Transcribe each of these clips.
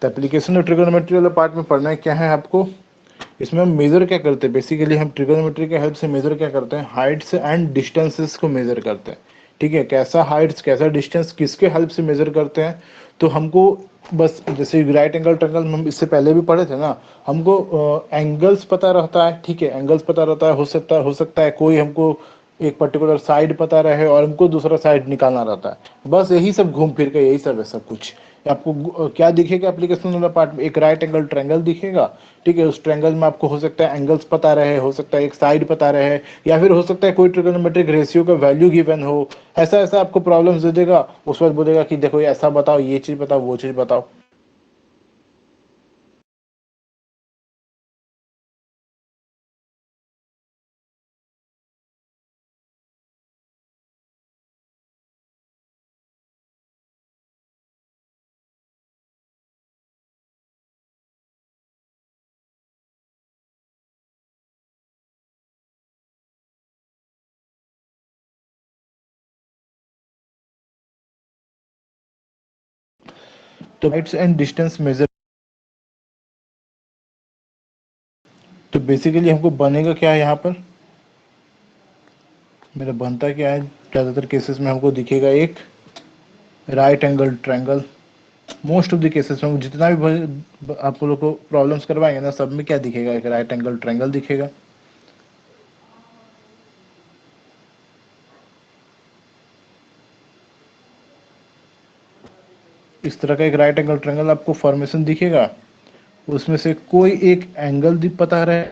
तो application of trigonometry वाला part में पढ़ना है क्या है आपको, इसमें हम मेजर क्या करते हैं, बेसिकली हम ट्रिगोनोमेट्री के हेल्प से मेजर क्या करते हैं, हाइट्स एंड डिस्टेंसेस को मेजर करते हैं। ठीक है, कैसा हाइट्स कैसा डिस्टेंस किसके हेल्प से मेजर करते हैं, तो हमको बस जैसे राइट एंगल ट्रायंगल हम इससे पहले भी पढ़े थे ना, हमको एंगल्स पता रहता है। ठीक है, एंगल्स पता रहता है, हो सकता है कोई हमको एक पर्टिकुलर साइड पता रहे और हमको दूसरा साइड निकालना रहता है, बस यही सब घूम फिर के यही सब है सब कुछ। आपको क्या दिखेगा एप्लीकेशन वाला पार्ट में, एक राइट एंगल ट्रायंगल दिखेगा। ठीक है, उस ट्रायंगल में आपको हो सकता है एंगल्स पता रहे, हो सकता है एक साइड पता रहे, या फिर हो सकता है कोई ट्रिगोनोमेट्रिक रेशियो का वैल्यू गिवन हो। ऐसा ऐसा आपको प्रॉब्लम्स दे देगा, उस वक्त बोलेगा कि देखो ये ऐसा बताओ, ये चीज बताओ, वो चीज बताओ। तो हाइट्स एंड डिस्टेंस मेजर, तो बेसिकली हमको बनेगा क्या है यहाँ पर, मेरा बनता क्या है, ज़्यादातर केसेस में हमको दिखेगा एक right angle triangle. Most of the cases में जितना भी आप लोग को प्रॉब्लम्स करवाएंगे ना, सब में क्या दिखेगा, एक राइट एंगल ट्रायंगल दिखेगा। इस तरह का एक राइट एंगल ट्रायंगल आपको फॉर्मेशन दिखेगा, उसमें से कोई एक एंगल पता रहे,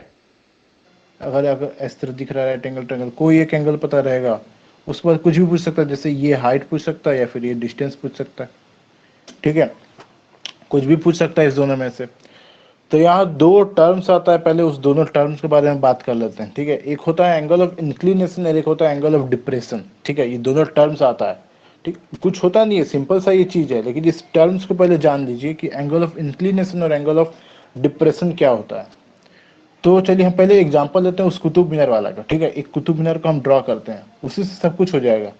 अगर अगर इस तरह दिख रहा है राइट एंगल ट्रायंगल, कोई एक एंगल पता रहेगा, उसके बाद कुछ भी पूछ सकता है, जैसे ये हाइट पूछ सकता है या फिर ये डिस्टेंस पूछ सकता है। ठीक है, कुछ भी पूछ सकता है इस दोनों में से। तो यहाँ दो टर्म्स आता है, पहले उस दोनों टर्म्स के बारे में बात कर लेते हैं। ठीक है, एक होता है एंगल ऑफ इंक्लिनेशन और एक होता है एंगल ऑफ डिप्रेशन। ठीक है, ये दोनों टर्म्स आता है। ठीक, कुछ होता नहीं है, सिंपल सा ये चीज है, लेकिन इस टर्म्स को पहले जान लीजिए कि एंगल ऑफ इंक्लिनेशन और एंगल ऑफ डिप्रेशन क्या होता है। तो चलिए हम पहले एग्जांपल लेते हैं उस कुतुब मीनार वाला का। ठीक है, एक कुतुब मीनार को हम ड्रॉ करते हैं, उसी से सब कुछ हो जाएगा।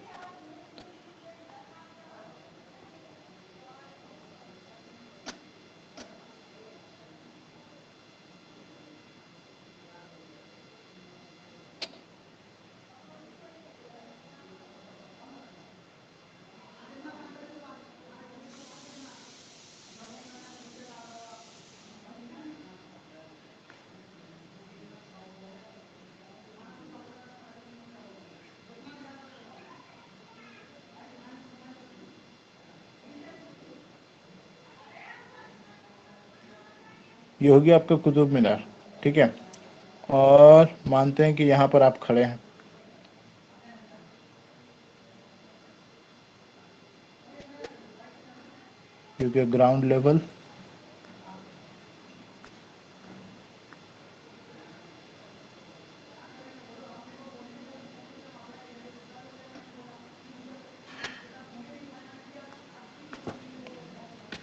ये हो गया आपका कुतुब मीनार। ठीक है, और मानते हैं कि यहाँ पर आप खड़े हैं, क्योंकि ग्राउंड लेवल,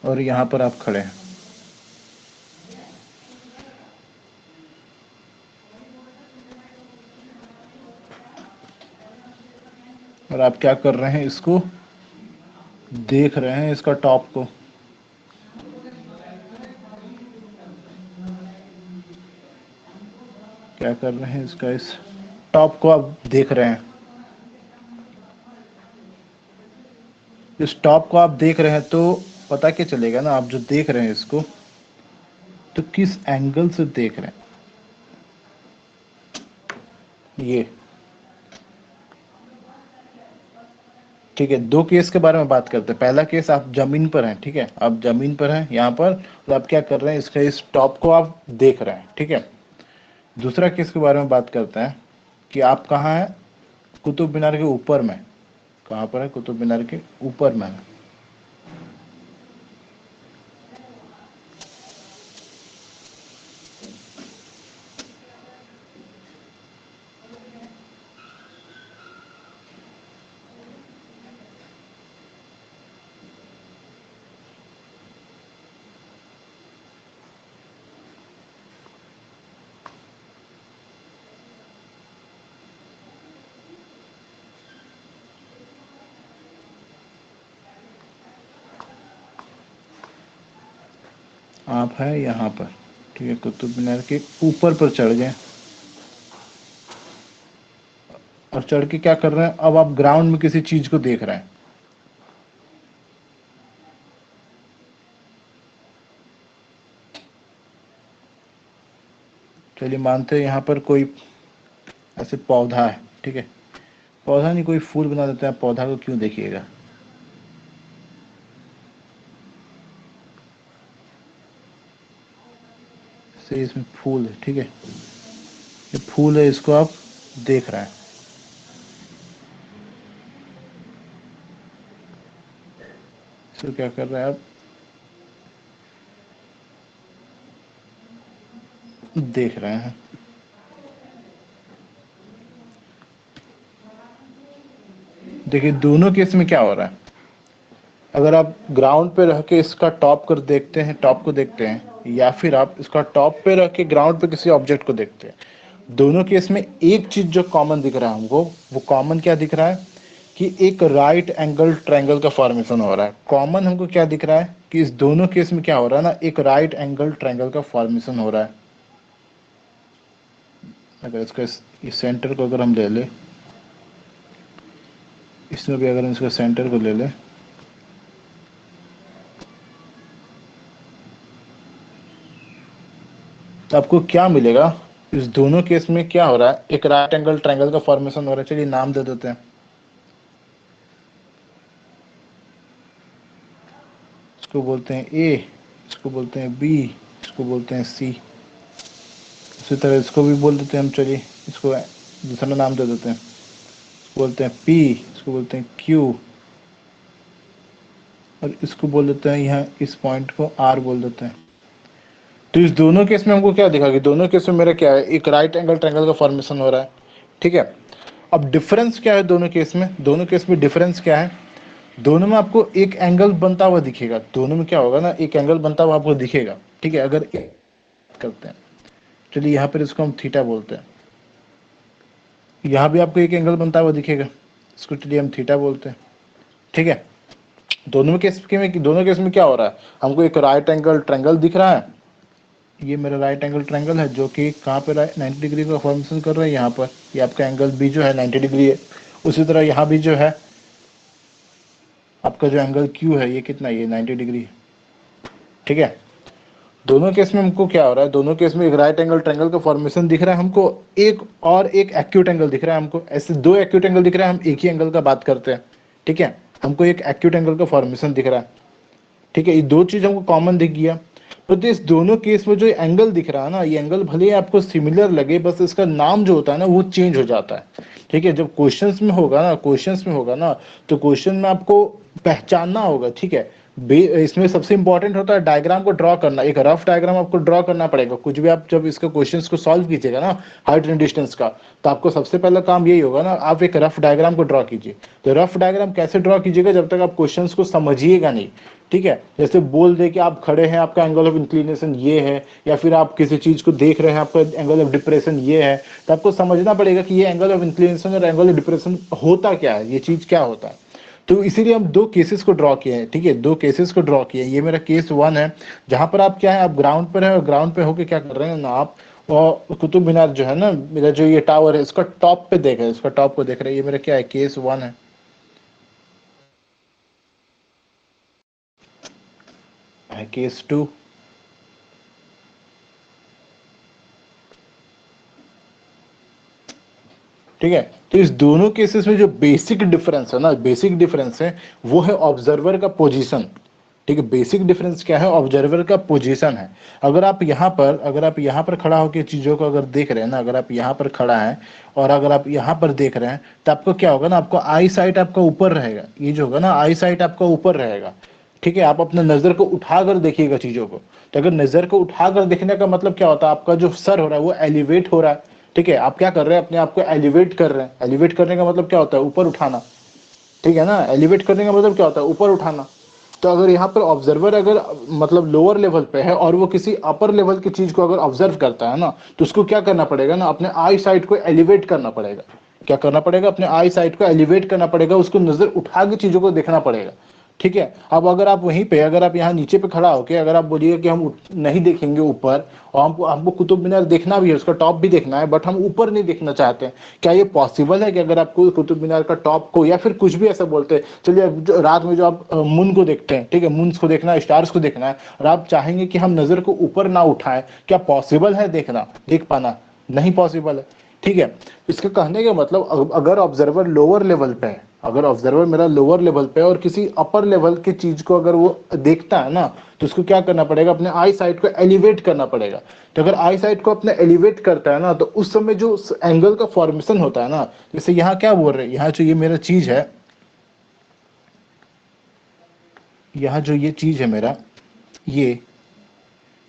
और यहाँ पर आप खड़े हैं। और आप क्या कर रहे हैं, इसको देख रहे हैं, इसका टॉप को। क्या कर रहे हैं, इसका इस टॉप को आप देख रहे हैं। इस टॉप को आप देख रहे हैं, तो पता क्या चलेगा ना, आप जो देख रहे हैं इसको, तो किस एंगल से देख रहे हैं ये। ठीक है, दो केस के बारे में बात करते हैं। पहला केस, आप जमीन पर हैं। ठीक है, आप जमीन पर हैं यहाँ पर, तो आप क्या कर रहे हैं, इसका इस टॉप को आप देख रहे हैं। ठीक है, दूसरा केस के बारे में बात करते हैं कि आप कहाँ हैं, कुतुब मीनार के ऊपर में। कहाँ पर है, कुतुब मीनार के ऊपर में है। आप है यहाँ पर, ठीक है, कुतुब मीनार के ऊपर पर चढ़ गए और चढ़ के क्या कर रहे हैं, अब आप ग्राउंड में किसी चीज को देख रहे हैं। चलिए मानते हैं यहाँ पर कोई ऐसे पौधा है, ठीक है, पौधा नहीं कोई फूल बना देते हैं, पौधा को क्यों देखिएगा, से इसमें फूल है, ठीक है, ये फूल है, इसको आप देख रहे हैं। इसको क्या कर रहे हैं आप, देख रहे हैं। देखिए दोनों केस में क्या हो रहा है, अगर आप ग्राउंड पे रह के इसका टॉप कर देखते हैं, टॉप को देखते हैं, या फिर आप इसका टॉप पे रह के ग्राउंड पे किसी ऑब्जेक्ट को देखते हैं, दोनों केस में एक चीज जो कॉमन दिख रहा है हमको, वो कॉमन क्या दिख रहा है कि एक राइट एंगल ट्रायंगल का फॉर्मेशन हो रहा है। कॉमन हमको क्या दिख रहा है कि इस दोनों केस में क्या हो रहा है ना, एक राइट एंगल ट्रायंगल का फॉर्मेशन हो रहा है। अगर इसका इस सेंटर को अगर हम ले ले, इसमें भी अगर हम इसका सेंटर को ले ले, तो आपको क्या मिलेगा, इस दोनों केस में क्या हो रहा है, एक राइट एंगल ट्रायंगल का फॉर्मेशन हो रहा है। चलिए नाम दे देते हैं, इसको बोलते हैं ए, इसको बोलते हैं बी, इसको बोलते हैं सी। इसी तरह इसको भी बोल देते हैं हम, चलिए इसको दूसरा नाम दे देते हैं, इसको बोलते हैं पी, इसको बोलते हैं क्यू, और इसको बोल देते हैं, यहाँ इस पॉइंट को आर बोल देते हैं। तो इस दोनों केस में हमको क्या दिखा कि दोनों केस में मेरा क्या है, एक राइट एंगल ट्रायंगल का फॉर्मेशन हो रहा है, ठीक है। अब डिफरेंस क्या है दोनों केस में, दोनों केस में डिफरेंस क्या है, दोनों में आपको एक एंगल बनता हुआ दिखेगा, दोनों में क्या होगा ना, एक एंगल बनता हुआ आपको दिखेगा, ठीक है। अगर करते हैं, चलिए यहाँ पर इसको हम थीटा बोलते हैं, यहाँ भी आपको एक एंगल बनता हुआ दिखेगा, इसको चलिए हम थीटा बोलते हैं, ठीक है। दोनों केस में क्या हो रहा है, हमको एक राइट एंगल ट्रायंगल दिख रहा है, ये मेरा राइट एंगल ट्रायंगल है जो कि कहाँ पे 90 डिग्री का फॉर्मेशन कर रहा है यहाँ पर, ये आपका एंगल बी जो है 90 डिग्री है। उसी तरह यहाँ भी जो है आपका जो एंगल क्यू है ये कितना, ये 90 डिग्री है, ठीक है। दोनों केस में हमको क्या हो रहा है, दोनों केस में एक राइट एंगल ट्रायंगल का फॉर्मेशन दिख रहा है हमको, एक और एक एक्यूट एंगल दिख रहा है हमको, ऐसे दो एक्यूट एंगल दिख रहा है, हम एक ही एंगल का बात करते हैं, ठीक है। हमको एक एक्यूट एंगल का फॉर्मेशन दिख रहा है, ठीक है, ये दो चीज हमको कॉमन दिख गया। तो इस दोनों केस में जो एंगल दिख रहा है ना, ये एंगल भले ही आपको सिमिलर लगे, बस इसका नाम जो होता है ना वो चेंज हो जाता है, ठीक है। जब क्वेश्चंस में होगा ना, तो क्वेश्चन में आपको पहचानना होगा, ठीक है। इसमें सबसे इंपॉर्टेंट होता है डायग्राम को ड्रॉ करना, एक रफ डायग्राम आपको ड्रॉ करना पड़ेगा। कुछ भी आप जब इसका क्वेश्चंस को सॉल्व कीजिएगा ना हाइट एंड डिस्टेंस का, तो आपको सबसे पहला काम यही होगा ना, आप एक रफ डायग्राम को ड्रॉ कीजिए। तो रफ डायग्राम कैसे ड्रॉ कीजिएगा, जब तक आप क्वेश्चंस को समझिएगा नहीं, ठीक है। जैसे बोल दे कि आप खड़े हैं, आपका एंगल ऑफ इंक्लिनेशन ये है, या फिर आप किसी चीज को देख रहे हैं, आपका एंगल ऑफ डिप्रेशन ये है, तो आपको समझना पड़ेगा कि ये एंगल ऑफ इंक्लिनेशन और एंगल ऑफ डिप्रेशन होता क्या है, ये चीज क्या होता है। तो इसीलिए हम दो केसेस को ड्रॉ किए हैं, ठीक है, दो केसेस को ड्रॉ किए हैं। ये मेरा केस 1 है, जहां पर आप क्या है, आप ग्राउंड पर है, और ग्राउंड पे होके क्या कर रहे हैं ना आप, और कुतुब मीनार जो है ना, मेरा जो ये टावर है, इसका टॉप पे देख रहे हैं, इसका टॉप को देख रहे हैं। ये मेरा क्या है, केस 1 है केस 2, ठीक है। तो इस दोनों केसेस में जो बेसिक डिफरेंस है ना, बेसिक डिफरेंस है वो है ऑब्जर्वर का पोजीशन, ठीक है। बेसिक डिफरेंस क्या है, ऑब्जर्वर का पोजीशन है। अगर आप यहाँ पर खड़ा होकर चीजों को अगर देख रहे हैं ना, अगर आप यहाँ पर खड़ा है और अगर आप यहाँ पर देख रहे हैं, तो आपको क्या होगा ना, आपको आई साइट आपका ऊपर रहेगा, ये जो होगा ना आई साइट आपका ऊपर रहेगा, ठीक है। आप अपने नजर को उठाकर देखिएगा चीजों को। तो अगर नजर को उठाकर देखने का मतलब क्या होता है, आपका जो सर हो रहा है वो एलिवेट हो रहा है, ठीक है। आप क्या कर रहे हैं, अपने आप को एलिवेट कर रहे हैं। एलिवेट करने का मतलब क्या होता है, ऊपर उठाना, ठीक है ना। एलिवेट करने का मतलब क्या होता है, ऊपर उठाना। तो अगर यहाँ पर ऑब्जर्वर अगर मतलब लोअर लेवल पे है और वो किसी अपर लेवल की चीज को अगर ऑब्जर्व करता है ना, तो उसको क्या करना पड़ेगा ना, अपने आई साइट को एलिवेट करना पड़ेगा। क्या करना पड़ेगा, अपने आई साइट को एलिवेट करना पड़ेगा, उसको नजर उठा के चीजों को देखना पड़ेगा, ठीक है। अब अगर आप वहीं पे, अगर आप यहाँ नीचे पे खड़ा होके अगर आप बोलिए कि हम नहीं देखेंगे ऊपर, और हमको हमको कुतुब मीनार देखना भी है, उसका टॉप भी देखना है, बट हम ऊपर नहीं देखना चाहते हैं, क्या ये पॉसिबल है कि अगर आपको कुतुब मीनार का टॉप को या फिर कुछ भी ऐसा बोलते हैं, चलिए रात में जो आप मून को देखते हैं, ठीक है, मून को देखना है, स्टार्स को देखना है, और आप चाहेंगे कि हम नजर को ऊपर ना उठाएं, क्या पॉसिबल है देखना, देख पाना? नहीं पॉसिबल है। ठीक है। इसके कहने का मतलब अगर ऑब्जर्वर लोअर लेवल पे है, अगर ऑब्जर्वर मेरा लोअर लेवल पे है और किसी अपर लेवल की चीज को अगर वो देखता है ना, तो उसको क्या करना पड़ेगा, अपने आई साइट को एलिवेट करना पड़ेगा। तो अगर आई साइट को अपने एलिवेट करता है ना, तो उस समय जो एंगल का फॉर्मेशन होता है ना, जैसे यहाँ क्या बोल रहे हैं, यहाँ जो ये मेरा चीज है, यहाँ जो ये चीज है मेरा, ये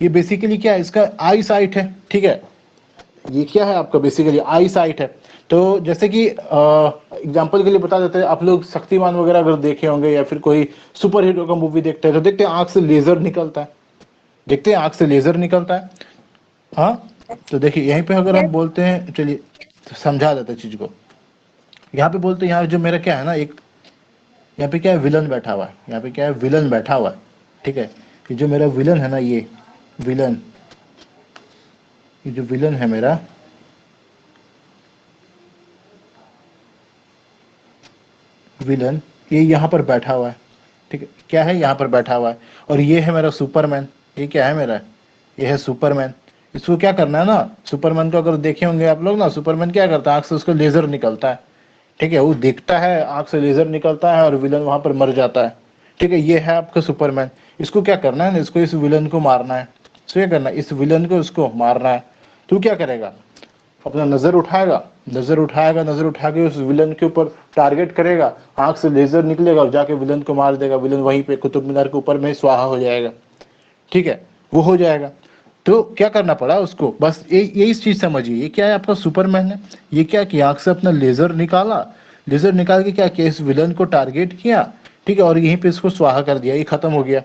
बेसिकली क्या है, इसका आई साइट है। ठीक है, ये क्या है आपका, बेसिकली आई साइट है। तो जैसे कि एग्जांपल के लिए बता देते हैं, आप लोग शक्तिमान वगैरह अगर देखे होंगे या फिर कोई सुपर हीरो का मूवी देखते हैं, तो देखते हैं आंख से लेजर निकलता है, देखते हैं आंख से लेजर निकलता है। हाँ, तो देखिए यहीं पे अगर हम बोलते हैं, चलिए तो समझा देते हैं चीज को। यहाँ पे बोलते हैं, यहाँ जो मेरा क्या है ना, एक यहाँ पे क्या है, विलन बैठा हुआ है, यहाँ पे क्या है, विलन बैठा हुआ है। ठीक है, ये जो मेरा विलन है ना, ये विलन, ये जो विलन है मेरा, विलन, ये यहाँ पर बैठा हुआ है। ठीक है, क्या है, यहाँ पर बैठा हुआ है। और ये है मेरा सुपरमैन, ये क्या है मेरा, ये है सुपरमैन। इसको क्या करना है ना, सुपरमैन को अगर देखे होंगे आप लोग ना, सुपरमैन क्या करता है, आंख से उसको लेजर निकलता है। ठीक है, वो देखता है, आंख से लेजर निकलता है और विलन वहां पर मर जाता है। ठीक है, ये है आपका सुपरमैन। इसको क्या करना है ना, इसको, इस विलन को मारना है। इसको क्या करना है, इस विलन को उसको मारना है। तो क्या करेगा, अपना नजर उठाएगा, नजर उठाएगा, नजर उठा के उस विलन के ऊपर टारगेट करेगा, आंख से लेजर निकलेगा और जाके विलन को मार देगा। विलन वहीं पे कुतुब मीनार के ऊपर में स्वाहा हो जाएगा। ठीक है, वो हो जाएगा। तो क्या करना पड़ा उसको, बस यही चीज समझिए, ये क्या है, आपका सुपरमैन है। ये क्या किया, आंख से अपना लेजर निकाला, लेजर निकाल के क्या किया, इस विलन को टारगेट किया। ठीक है, और यहीं पे इसको स्वाहा कर दिया, ये खत्म हो गया।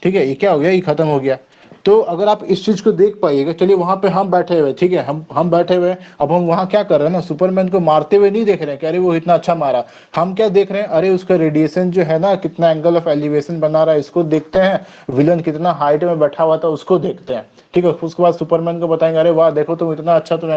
ठीक है, ये क्या हो गया, ये खत्म हो गया। तो अगर आप इस चीज को देख पाइएगा, चलिए वहां पे हम बैठे हुए, ठीक है, हम बैठे हुए हैं, अब हम वहां क्या कर रहे हैं ना, सुपरमैन को मारते हुए नहीं देख रहे हैं कि अरे वो इतना अच्छा मारा। हम क्या देख रहे हैं, अरे उसका रेडिएशन जो है ना, कितना एंगल ऑफ एलिवेशन बना रहा है, इसको देखते हैं। विलन कितना हाइट में बैठा हुआ था, उसको देखते हैं। ठीक है, उसके बाद सुपरमैन को बताएंगे, अरे वाह देखो तुम इतना अच्छा, तुम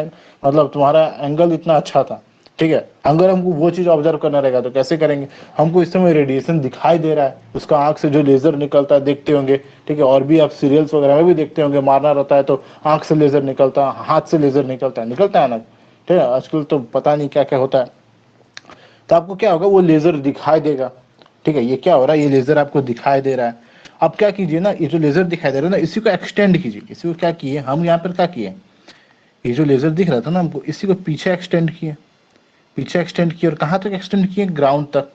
मतलब तुम्हारा एंगल इतना अच्छा था। ठीक है, अगर हमको वो चीज ऑब्जर्व करना रहेगा तो कैसे करेंगे, हमको इस समय रेडिएशन दिखाई दे रहा है, उसका आंख से जो लेजर निकलता है देखते होंगे। ठीक है, और भी आप सीरियल्स वगैरह में भी देखते होंगे, मारना रहता है तो आंख से लेजर निकलता है, हाथ से लेजर निकलता है ना। ठीक है, आजकल तो पता नहीं क्या क्या होता है। तो आपको क्या होगा, वो लेजर दिखाई देगा। ठीक है, ये क्या हो रहा है, ये लेजर आपको दिखाई दे रहा है। अब क्या कीजिए ना, ये जो लेजर दिखाई दे रहा है ना, इसी को एक्सटेंड कीजिए। इसी को क्या किए हम, यहाँ पर क्या किए, ये जो लेजर दिख रहा था ना हमको, इसी को पीछे एक्सटेंड किए, पीछे एक्सटेंड किए, और कहाँ तक एक्सटेंड किए, ग्राउंड तक।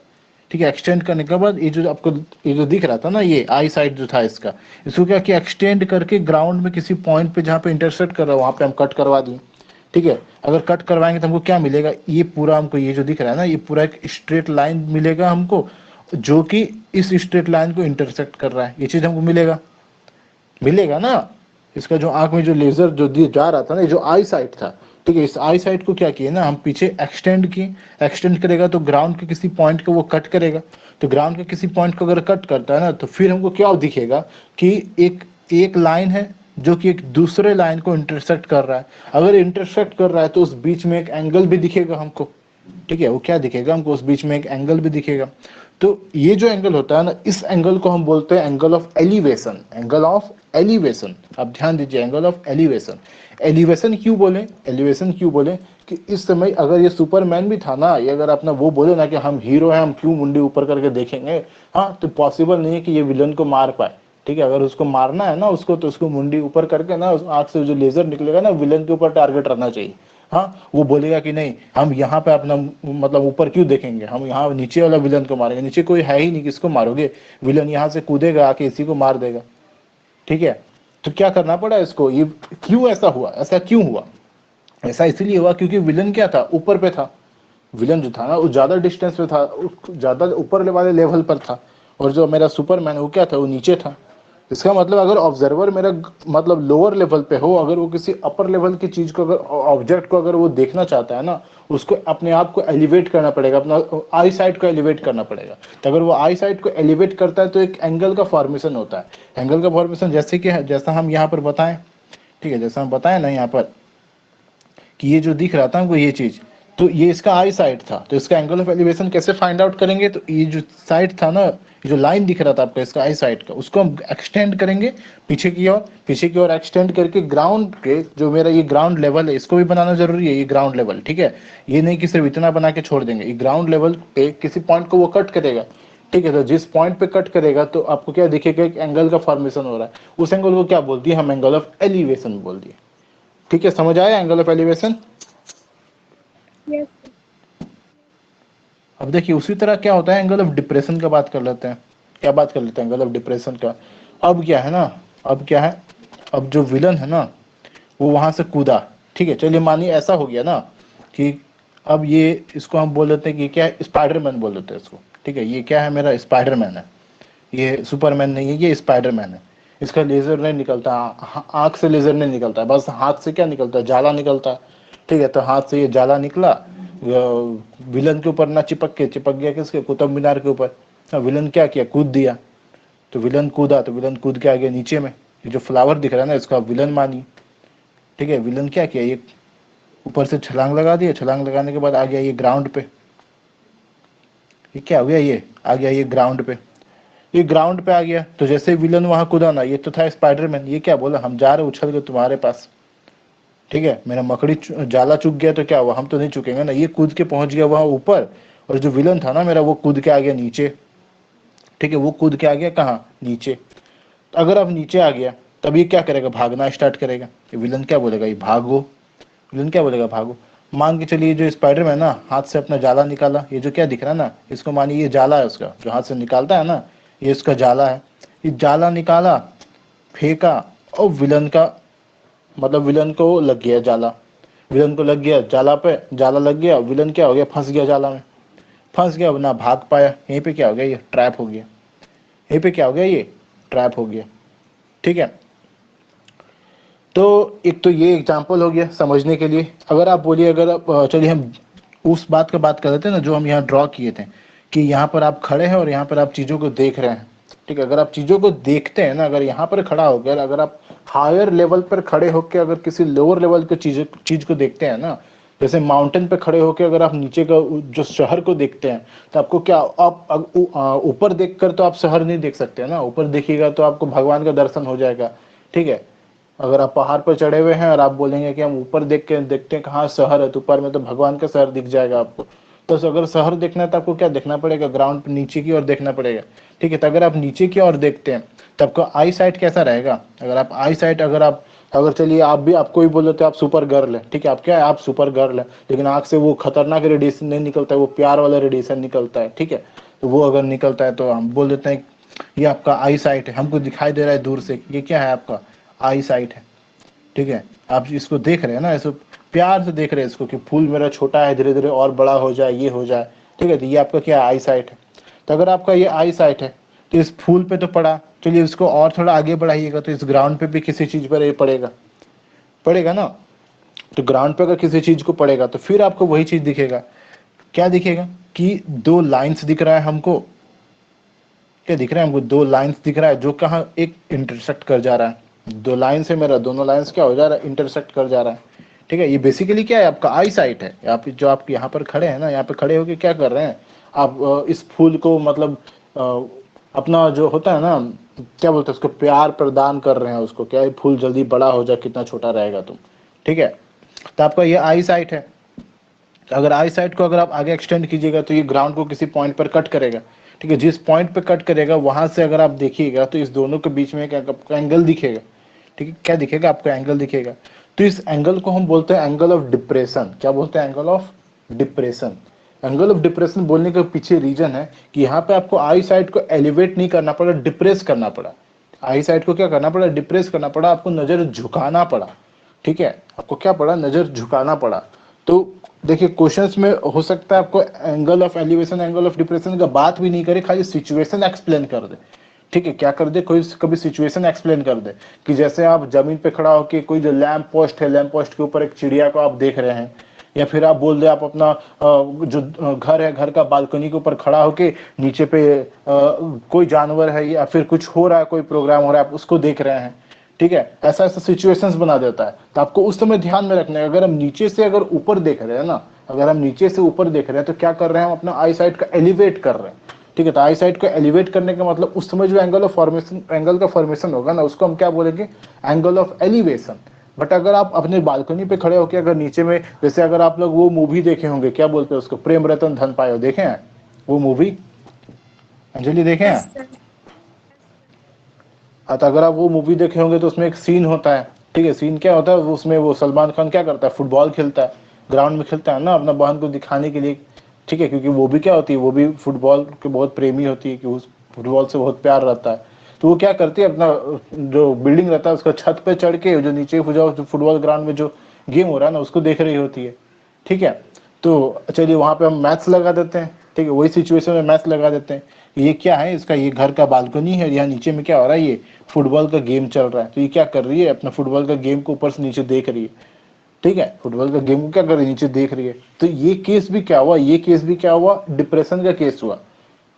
ठीक है, एक्सटेंड करने के बाद ये जो आपको, ये जो दिख रहा था ना, ये आई साइड जो था इसका, इसको क्या किया, एक्सटेंड करके ग्राउंड में किसी पॉइंट पे जहाँ पे इंटरसेक्ट कर रहा है वहां पे हम कट करवा दिए। ठीक है, अगर कट करवाएंगे तो हमको क्या मिलेगा, ये पूरा हमको, ये जो दिख रहा है ना, ये पूरा एक स्ट्रेट लाइन मिलेगा हमको, जो कि इस स्ट्रेट लाइन को इंटरसेक्ट कर रहा है। ये चीज हमको मिलेगा, मिलेगा ना। इसका जो आंख में जो लेजर जो जा रहा था ना, जो आई साइट था, ठीक है, इस आई साइट को क्या किए ना हम, पीछे एक्सटेंड किए। एक्सटेंड करेगा तो ग्राउंड के किसी पॉइंट को वो कट करेगा। तो ग्राउंड के किसी पॉइंट को अगर कट करता है ना, तो फिर हमको क्या दिखेगा कि एक एक लाइन है जो कि एक दूसरे लाइन को इंटरसेक्ट कर रहा है। अगर इंटरसेक्ट कर रहा है तो उस बीच में एक एंगल भी दिखेगा हमको। ठीक है, वो क्या दिखेगा हमको, उस बीच में एक एंगल भी दिखेगा। तो ये जो एंगल होता है ना, इस एंगल को हम बोलते हैं angle of elevation. Angle of elevation, आप ध्यान दीजिए, एंगल ऑफ एलिवेशन। एलिवेशन क्यों बोले, एलिवेशन क्यों बोले, कि इस समय अगर ये सुपरमैन भी था ना, ये अगर अपना वो बोले ना कि हम हीरो हैं, हम क्यों मुंडी ऊपर करके देखेंगे, हाँ, तो पॉसिबल नहीं है कि ये विलन को मार पाए। ठीक है, अगर उसको मारना है ना उसको, तो उसको मुंडी ऊपर करके ना, उस आंख से जो लेजर निकलेगा ना, विलन के ऊपर टारगेट रहना चाहिए। हाँ, वो बोलेगा कि नहीं, हम यहाँ पे अपना मतलब ऊपर क्यों देखेंगे, हम यहाँ नीचे वाला विलन को मारेंगे। नीचे कोई है ही नहीं, किसको मारोगे, विलन यहाँ से कूदेगा आके इसी को मार देगा। ठीक है, तो क्या करना पड़ा इसको, ये क्यों ऐसा हुआ, ऐसा क्यों हुआ, ऐसा इसलिए हुआ क्योंकि विलन क्या था, ऊपर पे था। विलन जो था ना, वो ज्यादा डिस्टेंस पे था, ज्यादा ऊपर वाले लेवल पर था, और जो मेरा सुपरमैन वो क्या था, वो नीचे था। इसका मतलब अगर ऑब्जर्वर मेरा मतलब लोअर लेवल पे हो, अगर वो किसी अपर लेवल की चीज को, अगर ऑब्जेक्ट को अगर वो देखना चाहता है ना, उसको अपने आप को एलिवेट करना पड़ेगा, अपना आई साइट को एलिवेट करना पड़ेगा। तो अगर वो आई साइट को एलिवेट करता है तो एक एंगल का फॉर्मेशन होता है। एंगल का फॉर्मेशन जैसे कि जैसा हम यहाँ पर बताएं, ठीक है, जैसा हम बताएं ना यहाँ पर कि ये जो दिख रहा था हमको ये चीज, तो ये इसका आई साइड था, तो इसका एंगल ऑफ एलिवेशन कैसे फाइंड आउट करेंगे? तो ये जो साइड था ना, जो लाइन दिख रहा था आपका इसका आई साइड का, उसको हम एक्सटेंड करेंगे पीछे की ओर, पीछे की ओर एक्सटेंड करके ग्राउंड के, जो मेरा ये ग्राउंड लेवल है, इसको भी बनाना जरूरी है, ये ग्राउंड लेवल, ठीक है। ये नहीं कि सिर्फ इतना बना के छोड़ देंगे, ये ग्राउंड लेवल पे किसी पॉइंट को वो कट करेगा, ठीक है। तो जिस पॉइंट पे कट करेगा तो आपको क्या दिखेगा, एक एंगल का फॉर्मेशन हो रहा है, उस एंगल को क्या बोल दिए हम? एंगल ऑफ एलिवेशन बोल दिए, ठीक है। समझ आया एंगल ऑफ एलिवेशन? Yes. अब देखिए उसी तरह क्या होता है, एंगल ऑफ डिप्रेशन का बात कर लेते हैं। क्या बात कर लेते हैं एंगल ऑफ डिप्रेशन का? अब क्या है ना, अब क्या है, अब जो विलन है ना वो वहां से कूदा, ठीक है। चलिए मानिए ऐसा हो गया ना कि अब ये, इसको हम बोल देते हैं कि क्या है, स्पाइडरमैन बोल देते हैं इसको, ठीक है। ये क्या है, मेरा स्पाइडरमैन है, ये सुपरमैन नहीं है, ये स्पाइडरमैन है। इसका लेजर नहीं निकलता, आंख से लेजर नहीं निकलता, बस हाथ से क्या निकलता है, जाला निकलता है, ठीक है। तो हाथ से ये जाला निकला, विलन के ऊपर ना चिपक के, चिपक गया किसके, कुतुब मीनार के ऊपर। विलन क्या किया, कूद दिया, तो विलन कूदा, तो विलन कूद के आ गया नीचे में। ये जो फ्लावर दिख रहा है ना इसका विलन मानिए, ठीक है। विलन क्या किया, ये ऊपर से छलांग लगा दिया, छलांग लगाने के बाद आ गया ये ग्राउंड पे। ये क्या हो गया, ये आ गया ये ग्राउंड पे, ये ग्राउंड पे आ गया। तो जैसे विलन वहां कूदा ना, ये तो था स्पाइडरमैन, ये क्या बोला, हम जा रहे उछल के तुम्हारे पास, ठीक है। मेरा मकड़ी जाला चुक गया तो क्या हुआ, हम तो नहीं चुकेंगे ना। ये कूद के पहुंच गया वहां ऊपर, और जो विलन था ना मेरा, वो कूद के आ गया नीचे, ठीक है। वो कूद के आ गया कहाँ, नीचे। तो अगर अब नीचे आ गया तब ये क्या करेगा, भागना स्टार्ट करेगा। ये विलन क्या बोलेगा, ये भागो, विलन क्या बोलेगा, भागो। मान के चलिए जो स्पाइडरमैन ना हाथ से अपना जाला निकाला, ये जो क्या दिख रहा है ना, इसको मानिए ये जाला है उसका, जो हाथ से निकालता है ना, ये उसका जाला है। ये जाला निकाला, फेंका, और विलन का, मतलब विलन को लग गया जाला, विलन को लग गया जाला पे, जाला लग गया, विलन क्या हो गया, फंस गया जाला में, फंस गया, ना भाग पाया। यहीं पे क्या हो गया, ये ट्रैप हो गया, यहीं पे क्या हो गया, ये ट्रैप हो गया, ठीक है। तो एक तो ये एग्जांपल हो गया समझने के लिए। अगर आप बोलिए, अगर आप चलिए हम उस बात का बात कर रहे थे ना जो हम यहाँ ड्रॉ किए थे, कि यहाँ पर आप खड़े हैं और यहाँ पर आप चीज़ों को देख रहे हैं, ठीक है। अगर आप चीज़ों को देखते हैं ना, अगर यहाँ पर खड़ा होकर, अगर आप हायर लेवल पर खड़े होकर अगर किसी लोअर लेवल के चीज को देखते हैं ना, जैसे माउंटेन पे खड़े होकर अगर आप नीचे का जो शहर को देखते हैं, तो आपको क्या, आप ऊपर देखकर तो आप शहर नहीं देख सकते ना, ऊपर देखिएगा तो आपको भगवान का दर्शन हो जाएगा, ठीक है। अगर आप पहाड़ पर चढ़े हुए हैं और आप बोलेंगे कि हम ऊपर देख के देखते हैं कहाँ शहर है, तो ऊपर में तो भगवान का शहर दिख जाएगा आपको। तो अगर शहर देखना है तो आपको क्या देखना पड़ेगा, ग्राउंड पे नीचे की ओर देखना पड़ेगा, ठीक है। तो अगर आप नीचे की ओर देखते हैं तो आपका आई साइट कैसा रहेगा, अगर आप आई साइट, अगर चलिए आप भी, आपको भी बोल देते आप सुपर गर्ल है, ठीक है, आप क्या है, आप सुपर गर्ल है, लेकिन आंख से वो खतरनाक रेडिएशन नहीं निकलता है, वो प्यार वाला रेडिएशन निकलता है, ठीक है। तो वो अगर निकलता है तो हम बोल देते हैं ये आपका आई साइट है, हमको दिखाई दे रहा है दूर से, ये क्या है, आपका आई साइट है, ठीक है। आप इसको देख रहे हैं ना, ऐसे प्यार से देख रहे हैं इसको कि फूल मेरा छोटा है, धीरे धीरे और बड़ा हो जाए, ये हो जाए, ठीक है। तो ये आपका क्या आई साइट है। तो अगर आपका ये आई साइट है तो इस फूल पे तो पड़ा, चलिए इसको और थोड़ा आगे बढ़ाइएगा तो इस ग्राउंड पे भी किसी चीज पर ये पड़ेगा, पड़ेगा ना। तो ग्राउंड पे अगर किसी चीज को पड़ेगा तो फिर आपको वही चीज दिखेगा, क्या दिखेगा कि दो लाइंस दिख रहा है हमको, क्या दिख रहा है हमको, दो लाइंस दिख रहा है जो कहाँ एक इंटरसेक्ट कर जा रहा है। दो लाइन से मेरा, दोनों लाइंस क्या हो जा रहा है, इंटरसेक्ट कर जा रहा है, ठीक है। ये बेसिकली क्या है, आपका आई साइट है। आप जो आप यहाँ पर खड़े हैं ना, यहाँ पे खड़े होके क्या कर रहे हैं आप, इस फूल को मतलब अपना जो होता है ना, क्या बोलते हैं उसको, प्यार प्रदान कर रहे हैं उसको, क्या ये फूल जल्दी बड़ा हो जाए, कितना छोटा रहेगा तुम, ठीक है। तो आपका ये आई साइट है। तो अगर आई साइट को अगर आप आगे एक्सटेंड कीजिएगा तो ये ग्राउंड को किसी पॉइंट पर कट करेगा, ठीक है। जिस पॉइंट पे कट करेगा वहां से अगर आप देखिएगा तो इस दोनों के बीच में एक आपको एंगल दिखेगा, ठीक है। क्या दिखेगा, आपको एंगल दिखेगा। तो इस एंगल को हम बोलते हैं एंगल ऑफ डिप्रेशन। क्या बोलते हैं, angle of depression. Angle of depression बोलने के पीछे रीजन है कि यहाँ पे आपको आई साइड को एलिवेट नहीं करना पड़ा, डिप्रेस करना पड़ा। आई साइड को क्या करना पड़ा, डिप्रेस करना पड़ा, आपको नजर झुकाना पड़ा, ठीक है। आपको क्या पड़ा, नजर झुकाना पड़ा। तो देखिए क्वेश्चंस में हो सकता है आपको angle of elevation, angle of depression का बात भी नहीं करे, खाली सिचुएशन एक्सप्लेन कर दे, ठीक है। क्या कर दे, कोई कभी सिचुएशन एक्सप्लेन कर दे कि जैसे आप जमीन पे खड़ा होकर कोई जो लैंप पोस्ट है, लैंप पोस्ट के ऊपर एक चिड़िया को आप देख रहे हैं, या फिर आप बोल दे आप अपना जो घर है, घर का बालकनी के ऊपर खड़ा होके नीचे पे कोई जानवर है या फिर कुछ हो रहा है, कोई प्रोग्राम हो रहा है, आप उसको देख रहे हैं, ठीक है, ऐसा ऐसा सिचुएशंस बना देता है। तो आपको उस समय ध्यान में रखना है, अगर हम नीचे से अगर ऊपर देख रहे हैं ना, अगर हम नीचे से ऊपर देख रहे हैं तो क्या कर रहे हैं, हम अपना आई साइट का एलिवेट कर रहे हैं, ठीक है। तो आई साइट को एलिवेट करने का मतलब उस समय जो एंगल ऑफ फॉर्मेशन, एंगल का फॉर्मेशन होगा ना, उसको हम क्या बोलेंगे, एंगल ऑफ एलिवेशन। बट अगर आप अपने बालकनी पे खड़े होकर अगर नीचे में, जैसे अगर आप लोग वो मूवी देखे होंगे, क्या बोलते हैं उसको, प्रेम रतन धन पायो, देखे हैं वो मूवी, अंजलि देखे Yes, हैं? sir. हाँ, तो अगर आप वो मूवी देखे होंगे तो उसमें एक सीन होता है, ठीक है। सीन क्या होता है, उसमें वो सलमान खान क्या करता है, फुटबॉल खेलता है, ग्राउंड में खेलता है ना, अपना बहन को दिखाने के लिए, ठीक है, क्योंकि वो भी क्या होती है, वो भी फुटबॉल के बहुत प्रेमी होती है, कि उस फुटबॉल से बहुत प्यार रहता है। तो वो क्या करती है, अपना जो बिल्डिंग रहता है उसका छत पे चढ़ के जो नीचे जो फुटबॉल ग्राउंड में जो गेम हो रहा है ना, उसको देख रही होती है, ठीक है। तो चलिए वहां पे हम मैथ्स लगा देते हैं, ठीक है, वही सिचुएशन में मैथ्स लगा देते हैं। ये क्या है, इसका ये घर का बालकनी है, यहाँ नीचे में क्या हो रहा है, ये फुटबॉल का गेम चल रहा है। तो ये क्या कर रही है, अपना फुटबॉल का गेम को ऊपर से नीचे देख रही है, ठीक है, फुटबॉल का गेम को क्या कर रही है, नीचे देख रही है। तो ये केस भी क्या हुआ, ये केस भी क्या हुआ, डिप्रेशन का केस हुआ,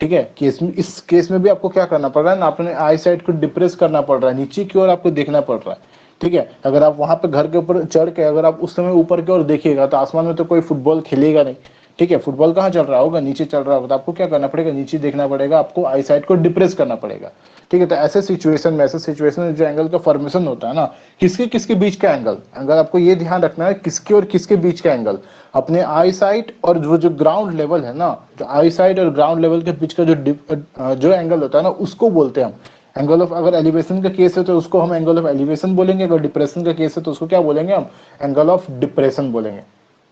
ठीक है। केस में, इस केस में भी आपको क्या करना पड़ रहा है ना, अपने आई साइड को डिप्रेस करना पड़ रहा है, नीचे की ओर आपको देखना पड़ रहा है, ठीक है। अगर आप वहां पे घर के ऊपर चढ़ के अगर आप उस समय ऊपर की ओर देखिएगा तो आसमान में तो कोई फुटबॉल खेलेगा नहीं, ठीक है। फुटबॉल कहाँ चल रहा होगा, नीचे चल रहा होगा। तो आपको क्या करना पड़ेगा, नीचे देखना पड़ेगा, आपको आई साइड को डिप्रेस करना पड़ेगा, ठीक है। तो ऐसे सिचुएशन में जो एंगल का फॉर्मेशन होता है ना, किसके किसके बीच का एंगल, एंगल आपको ये ध्यान रखना है, किसके और किसके बीच का एंगल, अपने आई साइट और वो जो ग्राउंड लेवल है ना, जो आई साइट और ग्राउंड लेवल के बीच का जो एंगल होता है ना, उसको बोलते हैं हम एंगल ऑफ। अगर एलिवेशन का केस है तो उसको हम एंगल ऑफ एलिवेशन बोलेंगे, अगर डिप्रेशन का केस है तो उसको क्या बोलेंगे हम, एंगल ऑफ डिप्रेशन बोलेंगे,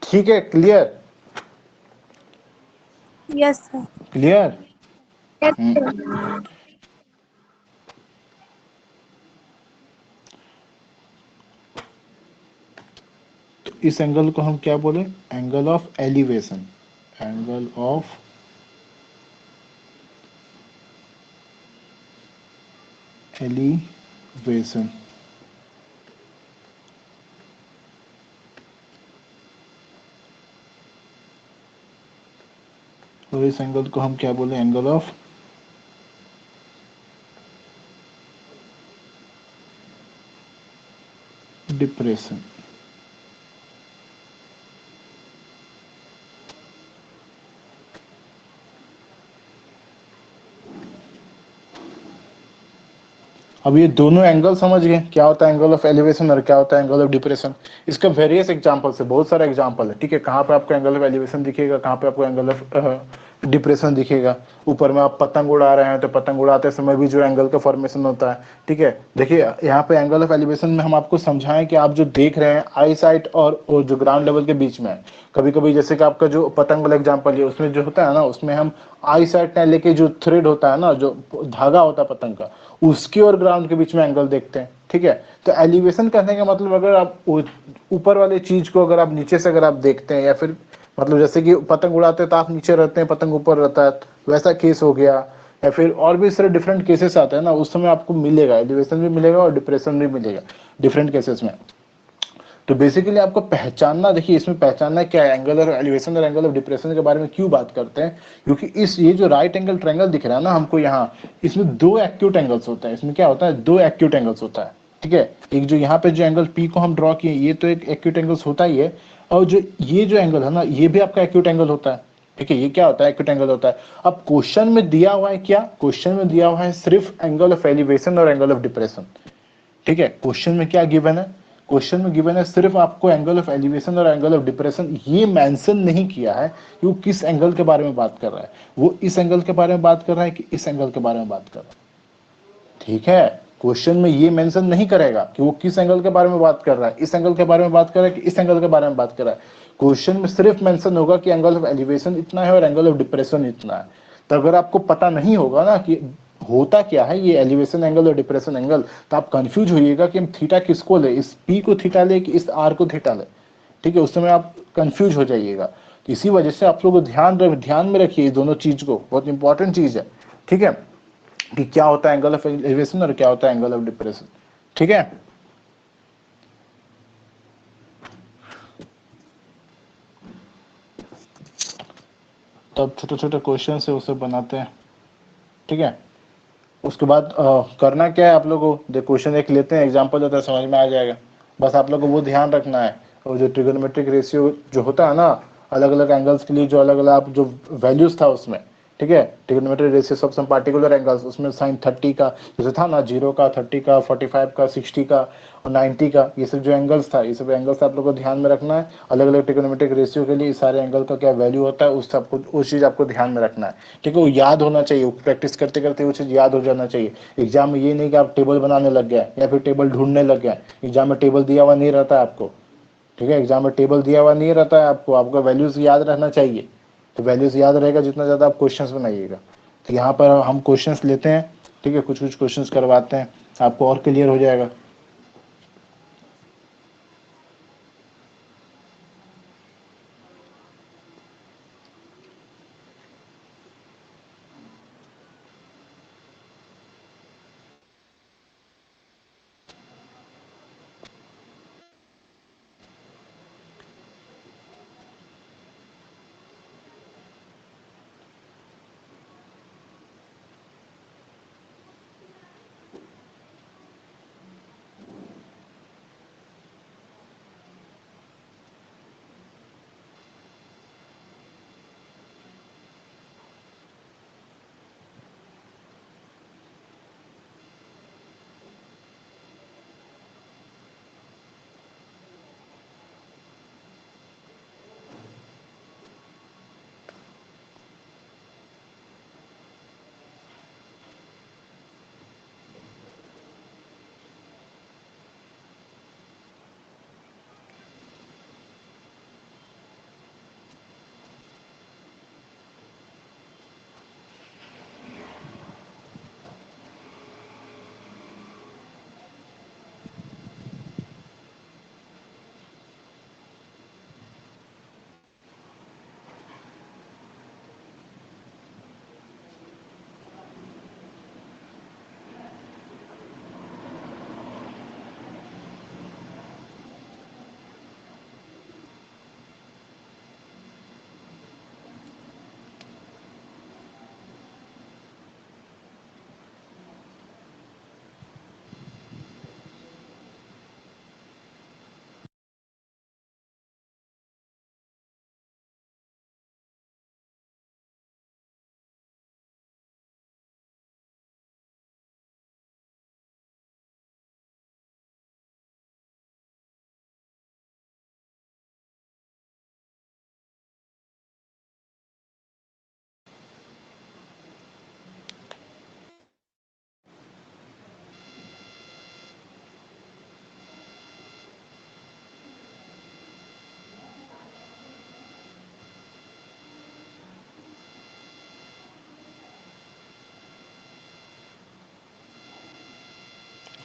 ठीक है। Clear? Yes, sir. Clear? Yes, sir. तो इस एंगल को हम क्या बोले, angle of elevation, angle of elevation. और इस एंगल को हम क्या बोले, एंगल ऑफ डिप्रेशन। अब ये दोनों एंगल समझ गए, क्या होता है एंगल ऑफ एलिवेशन और क्या होता है एंगल ऑफ डिप्रेशन। इसका वेरियस एग्जांपल है, बहुत सारे एग्जांपल है, ठीक है। कहाँ पे आपको एंगल ऑफ एलिवेशन दिखेगा, कहाँ पे आपको एंगल ऑफ डिप्रेशन दिखेगा। ऊपर में आप पतंग उड़ा रहे हैं तो पतंग उड़ाते समय भी जो एंगल का फॉर्मेशन होता है, ठीक है। देखिए यहाँ पे एंगल ऑफ एलिवेशन में हम आपको समझाएं कि आप जो देख रहे हैं आई साइट और जो ग्राउंड लेवल के बीच में है, कभी कभी जैसे कि आपका जो पतंग वाला एग्जांपल है, उसमें जो होता है ना, उसमें हम आई साइट ने लेके जो थ्रेड होता है ना, जो धागा होता है पतंग का, उसके और ग्राउंड के बीच में एंगल देखते हैं, ठीक है। तो एलिवेशन कहने का मतलब, अगर आप ऊपर वाले चीज को अगर आप नीचे से अगर आप देखते हैं, या फिर मतलब जैसे कि पतंग उड़ाते हैं तो आप नीचे रहते हैं, पतंग ऊपर रहता है, तो वैसा केस हो गया। या फिर और भी इस तरह डिफरेंट केसेस आते हैं ना, उस समय आपको मिलेगा एलिवेशन भी मिलेगा और डिप्रेशन भी मिलेगा डिफरेंट केसेस में। तो बेसिकली आपको पहचानना, देखिए इसमें पहचानना क्या है, एंगल ऑफ एलिवेशन और एंगल ऑफ डिप्रेशन के बारे में क्यों बात करते हैं, क्योंकि इस ये जो राइट एंगल ट्रायंगल दिख रहा है ना हमको यहाँ, इसमें दो एक्यूट एंगल्स होता है। इसमें क्या होता है, दो एक्यूट एंगल्स होता है, ठीक है। एक जो यहाँ पे जो एंगल पी को हम ड्रॉ किए, ये तो एक एक्यूट एंगल्स होता ही है, और जो ये जो एंगल है ना, ये भी आपका एक्यूट एंगल होता है, ठीक है। ये क्या होता है, एक्यूट एंगल होता है। अब क्वेश्चन में दिया हुआ है क्या, क्वेश्चन में दिया हुआ है सिर्फ एंगल ऑफ एलिवेशन और एंगल ऑफ डिप्रेशन, ठीक है। क्वेश्चन में क्या गिवन है, क्वेश्चन में गिवन है सिर्फ आपको एंगल ऑफ एलिवेशन और एंगल ऑफ डिप्रेशन, ये मेंशन नहीं किया है कि वो किस एंगल के बारे में बात कर रहा है, वो इस एंगल के बारे में बात कर रहा है कि इस एंगल के बारे में बात कर रहा है, ठीक है। क्वेश्चन में ये मेंशन नहीं करेगा कि वो किस एंगल के बारे में बात कर रहा है, इस एंगल के बारे में बात कर रहा है कि इस एंगल के बारे में बात कर रहा है। क्वेश्चन में सिर्फ मेंशन होगा कि एंगल ऑफ एलिवेशन इतना है और एंगल ऑफ डिप्रेशन इतना है। तो अगर आपको पता नहीं होगा ना कि होता क्या है ये एलिवेशन एंगल और डिप्रेशन एंगल, तो आप कंफ्यूज होइएगा कि हम थीटा किसको ले, इस पी को थीटा ले कि इस आर को थीटा ले, ठीक है। उस समय आप कंफ्यूज हो जाइएगा। तो इसी वजह से आप लोग को ध्यान में रखिए इस दोनों चीज को, बहुत इंपॉर्टेंट चीज है, ठीक है, कि क्या होता है एंगल ऑफ एलिवेशन और क्या होता है एंगल ऑफ डिप्रेशन, ठीक है। तब छोटे छोटे क्वेश्चन से उसे बनाते हैं, ठीक है। उसके बाद करना क्या है आप लोगों को, जो क्वेश्चन एक लेते हैं, एग्जाम्पल देता है, समझ में आ जाएगा। बस आप लोगों को वो ध्यान रखना है। और जो ट्रिगोनोमेट्रिक रेशियो जो होता है ना, अलग अलग एंगल्स के लिए जो अलग अलग जो वैल्यूज था उसमें, ठीक है, ट्रिगोनोमेट्रिक रेशियो सब सम पार्टिकुलर एंगल्स, उसमें साइन 30 का जैसे था ना, 0 का, 30 का, 45 का, 60 का और 90 का, ये सब जो एंगल्स था, ये सब एंगल्स आप लोगों को ध्यान में रखना है। अलग अलग ट्रिगोनोमेट्रिक रेशियो के लिए सारे एंगल का क्या वैल्यू होता है, उस सबको, उस चीज़ आपको ध्यान में रखना है, ठीक है। वो याद होना चाहिए, प्रैक्टिस करते करते वो चीज़ याद हो जाना चाहिए। एग्जाम में ये नहीं कि आप टेबल बनाने लग गए या फिर टेबल ढूंढने लग गए। एग्जाम में टेबल दिया हुआ नहीं रहता है आपको, ठीक है। एग्जाम में टेबल दिया हुआ नहीं रहता है आपको, आपका वैल्यूज याद रहना चाहिए। तो वैल्यूज याद रहेगा जितना ज़्यादा आप क्वेश्चंस बनाइएगा। तो यहाँ पर हम क्वेश्चंस लेते हैं, ठीक है, कुछ कुछ क्वेश्चंस करवाते हैं, आपको और क्लियर हो जाएगा।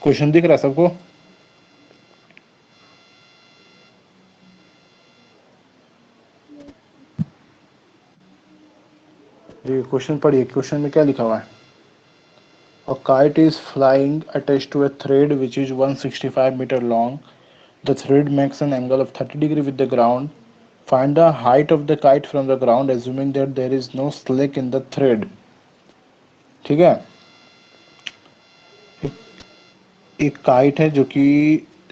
क्वेश्चन दिख रहा है सबको? ये क्वेश्चन पढ़िए, क्वेश्चन में क्या लिखा हुआ है? A kite is flying attached to a thread which is 165 meter long. The thread makes an angle of 30 degree with the ground. Find the height of the kite from the ground assuming that there is no slack in the thread. ठीक है। एक, एक kite है जो कि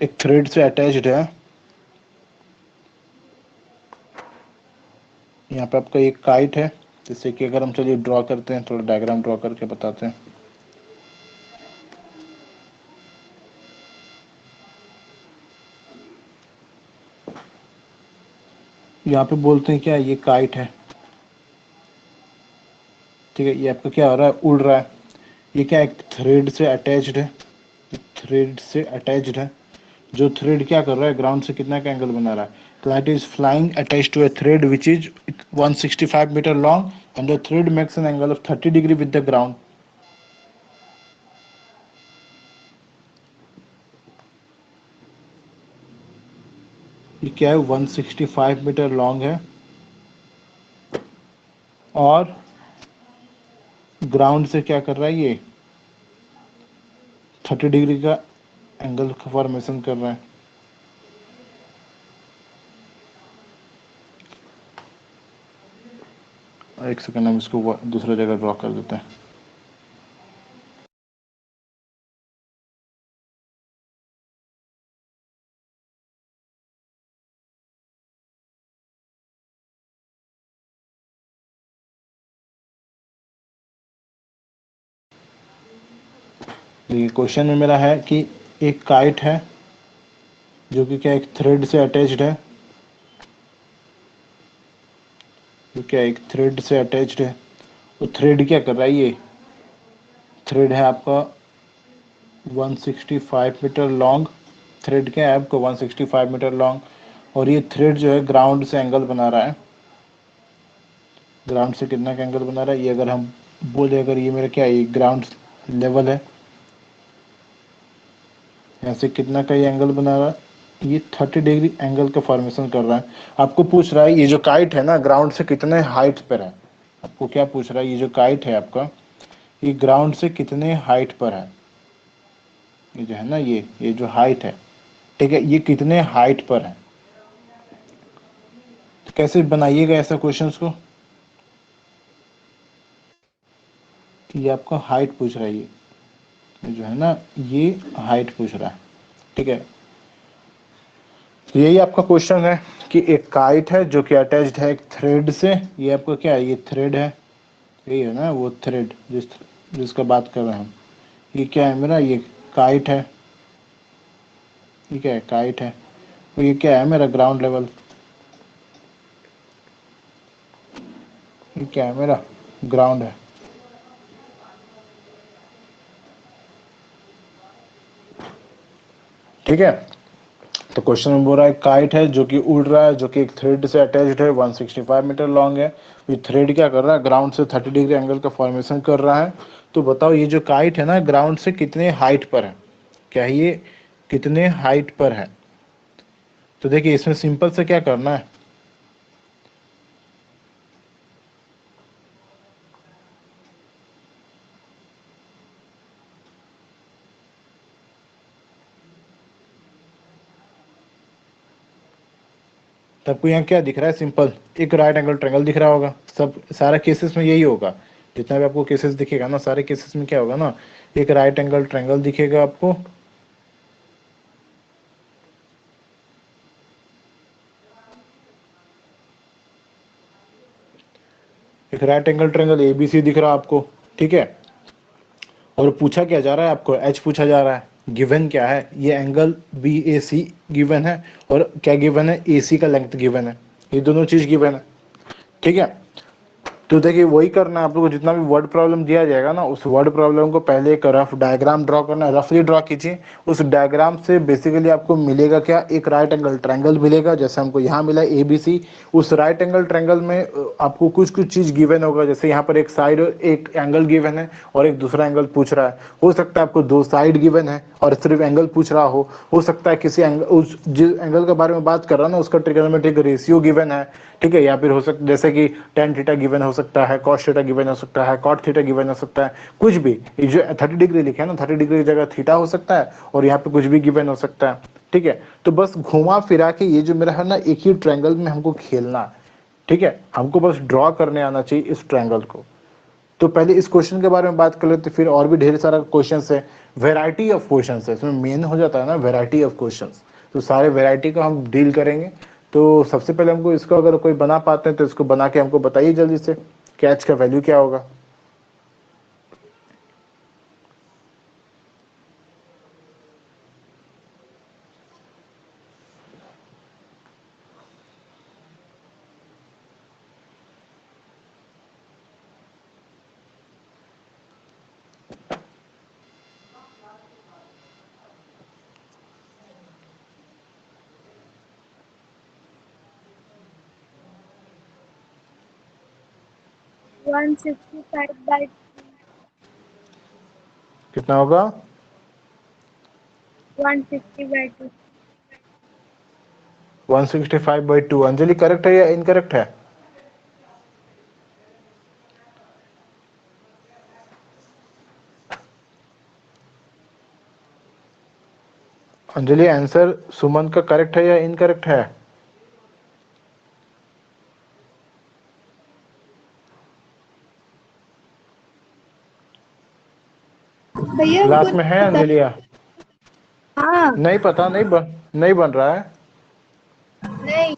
एक thread से attached है। यहाँ पे आपका एक काइट है, जैसे कि अगर हम चलिए ड्रॉ करते हैं, थोड़ा डायग्राम ड्रॉ करके बताते हैं। यहाँ पे बोलते हैं क्या, ये काइट है, ठीक है। ये आपका क्या हो रहा है, उड़ रहा है। ये क्या एक थ्रेड से अटैच्ड है, थ्रेड से अटैच्ड है। जो थ्रेड क्या कर रहा है, ग्राउंड से कितना का एंगल बना रहा है? Kite is flying attach to a thread which is 165 metre long and the thread makes an angle of 30 degree with the ground. ये क्या है, 165 मीटर लॉन्ग है और ग्राउंड से क्या कर रहा है, ये 30 डिग्री का एंगल का फॉर्मेशन कर रहा है। एक सेकंड, हम इसको दूसरा जगह ड्रॉ कर देते हैं। देखिए क्वेश्चन में मेरा है कि एक काइट है जो कि क्या एक थ्रेड से अटैच्ड है, जो क्या एक थ्रेड से अटैच्ड है। वो थ्रेड क्या कर रहा है, ये थ्रेड है आपका 165 मीटर लॉन्ग। थ्रेड क्या है आपको 165 मीटर लॉन्ग, और ये थ्रेड जो है ग्राउंड से एंगल बना रहा है। ग्राउंड से कितना का एंगल बना रहा है, ये अगर हम बोले, अगर ये मेरा क्या है, ये ग्राउंड लेवल है, यहाँ से कितना का ये एंगल बना रहा है, ये 30 डिग्री एंगल का फॉर्मेशन कर रहा है। आपको पूछ रहा है ये जो काइट है ना ग्राउंड से कितने हाइट पर है। आपको क्या पूछ रहा है, ये जो काइट है आपका, ये ग्राउंड से कितने हाइट पर है। ये जो है ना, ये जो हाइट है, ठीक है, ये कितने हाइट पर है। तो कैसे बनाइएगा ऐसा क्वेश्चंस को, कि ये आपका हाइट पूछ रहा है, ये जो है ना, ये हाइट पूछ रहा है, ठीक है। तो यही आपका क्वेश्चन है कि एक काइट है जो कि अटैच्ड है एक थ्रेड से। ये आपका क्या है, ये थ्रेड है, यही है ना वो थ्रेड जिसका बात कर रहे हैं हम। ये क्या है मेरा, ये काइट है, ये क्या है, काइट है। और ये क्या है मेरा, ग्राउंड लेवल। ये क्या है मेरा, ग्राउंड है, ठीक है। तो क्वेश्चन में बोल रहा है काइट है जो कि उड़ रहा है, जो कि एक थ्रेड से अटैच्ड है, 165 मीटर लॉन्ग है। ये थ्रेड क्या कर रहा है, ग्राउंड से 30 डिग्री एंगल का फॉर्मेशन कर रहा है। तो बताओ ये जो काइट है ना ग्राउंड से कितने हाइट पर है, क्या ये कितने हाइट पर है। तो देखिए इसमें सिंपल से क्या करना है, तो आपको यहाँ क्या दिख रहा है, सिंपल एक राइट एंगल ट्रायंगल दिख रहा होगा। सब सारा केसेस में यही होगा, जितना भी आपको केसेस दिखेगा ना, सारे केसेस में क्या होगा ना, एक राइट एंगल ट्रायंगल दिखेगा आपको। एक राइट एंगल ट्रायंगल एबीसी दिख रहा है आपको, ठीक है। और पूछा क्या जा रहा है आपको, एच पूछा जा रहा है। गिवन क्या है, ये एंगल बी ए सी गिवन है, और क्या गिवन है, ए सी का लेंथ गिवन है। ये दोनों चीज गिवन है, ठीक है। तो देखिए वही करना है आप लोगों को, जितना भी वर्ड प्रॉब्लम दिया जाएगा ना, उस वर्ड प्रॉब्लम को पहले एक रफ डायग्राम ड्रॉ करना है, रफली ड्रॉ कीजिए। उस डायग्राम से बेसिकली आपको मिलेगा क्या, एक राइट एंगल ट्रायंगल मिलेगा, जैसे हमको यहाँ मिला ए बी सी। उस राइट एंगल ट्रायंगल में आपको कुछ कुछ चीज गिवन होगा, जैसे यहाँ पर एक साइड एक एंगल गिवन है और एक दूसरा एंगल पूछ रहा है। हो सकता है आपको दो साइड गिवन है और सिर्फ एंगल पूछ रहा हो सकता है किसी एंगल, उस जिस एंगल के बारे में बात कर रहा है ना उसका ट्रिग्नोमेट्रिक रेशियो गिवन है, ठीक है। या फिर हो सकता जैसे कि टेन थीटा गिवन हो सकता है, कॉस थीटा गिवन हो सकता है, कॉट थीटा गिवन हो सकता है, कुछ भी। ये जो 30 डिग्री लिखे है ना, 30 डिग्री की जगह थीटा हो सकता है, और यहाँ पे कुछ भी गिवन हो सकता है, ठीक है। तो बस घुमा फिरा के ये जो मेरा है ना, एक ही ट्रायंगल में हमको खेलना है, ठीक है। हमको बस ड्रॉ करने आना चाहिए इस ट्रायंगल को। तो पहले इस क्वेश्चन के बारे में बात कर लेते, फिर और भी ढेर सारा क्वेश्चन है, वेराइटी ऑफ क्वेश्चन है इसमें, मेन हो जाता है ना वेराइटी ऑफ क्वेश्चन। तो सारे वेराइटी का हम डील करेंगे। तो सबसे पहले हमको इसको अगर कोई बना पाते हैं तो इसको बना के हमको बताइए जल्दी से, कैच का वैल्यू क्या होगा। 165 by कितना होगा, 150/2. 165/2। अंजलि करेक्ट है या इनकरेक्ट है। अंजलि आंसर सुमन का करेक्ट है या इनकरेक्ट है। भैया हमको क्लास में है पता। अंजलिया? हाँ। नहीं पता, नहीं बन रहा है। नहीं।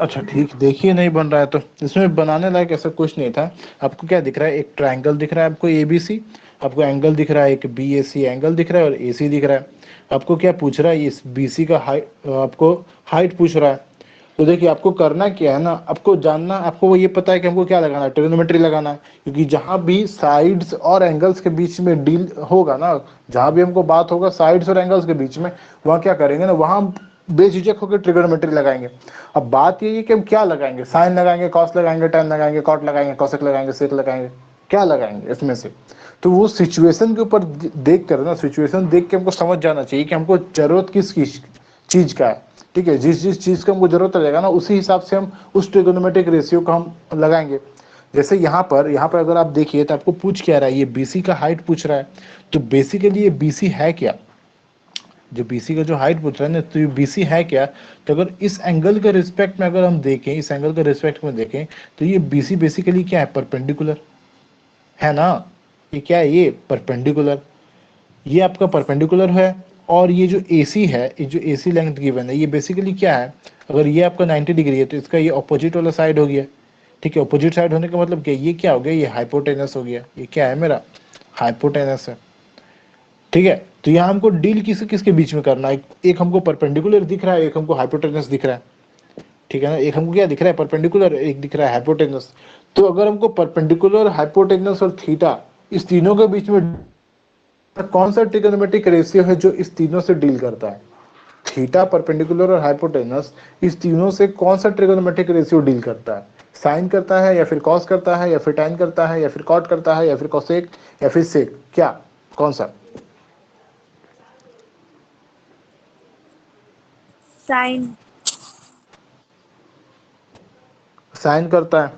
अच्छा ठीक, देखिए नहीं बन रहा है तो इसमें बनाने लायक ऐसा कुछ नहीं था। आपको क्या दिख रहा है? एक ट्रायंगल दिख रहा है आपको ABC, आपको एंगल दिख रहा है, एक BAC एंगल दिख रहा है और AC दिख रहा है। आपको क्या पूछ रहा है? इस BC का हाइट, आपको हाइट पूछ रहा है। तो देखिए आपको करना क्या है ना, आपको जानना, आपको वो ये पता है कि हमको क्या लगाना है, ट्रिग्नोमेट्री लगाना है। क्योंकि जहां भी साइड्स और एंगल्स के बीच में डील होगा ना, जहां भी हमको बात होगा साइड्स और एंगल्स के बीच में, वहां क्या करेंगे ना, वहां हम बेझिझक होकर ट्रिग्नोमेट्री लगाएंगे। अब बात ये है कि हम क्या लगाएंगे, साइन लगाएंगे, कॉस लगाएंगे, tan लगाएंगे, कॉट लगाएंगे, कोसेक लगाएंगे, सेक लगाएंगे, क्या लगाएंगे इसमें से? तो वो सिचुएशन के ऊपर देख कर ना, सिचुएशन देख के हमको समझ जाना चाहिए कि हमको जरूरत किस चीज का है। ठीक है, जिस जिस चीज का हमको जरूरत रहेगा ना, उसी हिसाब से हम उस ट्रिगोनोमेट्रिक रेशियो का हम लगाएंगे। जैसे यहाँ पर अगर आप देखिए तो आपको पूछ क्या रहा है, ये BC का हाइट पूछ रहा है। तो बेसिकली ये BC है क्या? जो BC का जो हाइट पूछ रहा है ना, तो ये BC है क्या? तो अगर इस एंगल के रिस्पेक्ट में अगर हम देखें, इस एंगल के रिस्पेक्ट में देखें, तो ये BC बेसिकली क्या है? परपेंडिकुलर है ना। ये क्या है? ये परपेंडिकुलर, ये आपका परपेंडिकुलर है। और ये जो AC है, ये जो AC लेंथ गिवन है, ये बेसिकली क्या है? अगर ये आपका 90 डिग्री है तो इसका ये ऑपोजिट वाला साइड हो गया। ठीक है, ऑपोजिट साइड होने का मतलब क्या? ये क्या हो गया? ये हाइपोटेनस हो गया। ये क्या है मेरा? हाइपोटेनस है। ठीक है, तो यहाँ हमको डील किसके बीच में करना है? एक हमको परपेंडिकुलर दिख रहा है, एक हमको हाइपोटेनस दिख रहा है। ठीक है ना, एक हमको क्या दिख रहा है? परपेंडिकुलर, एक दिख रहा है हाइपोटेनस। तो अगर हमको परपेंडिकुलर, हाइपोटेनस और थीटा, इस तीनों के बीच में कौन सा ट्रिगोनोमेट्रिक रेशियो है जो इस तीनों से डील करता है? थीटा, परपेंडिकुलर और हाइपोटेनस, इस तीनों से कौन सा ट्रिगोनोमेट्रिक रेशियो डील करता है? साइन करता है, या फिर कॉस करता है, या फिर tan करता है, या फिर कॉट करता है, या फिर कोसेक, या फिर सेक? क्या, कौन सा? साइन। साइन करता है।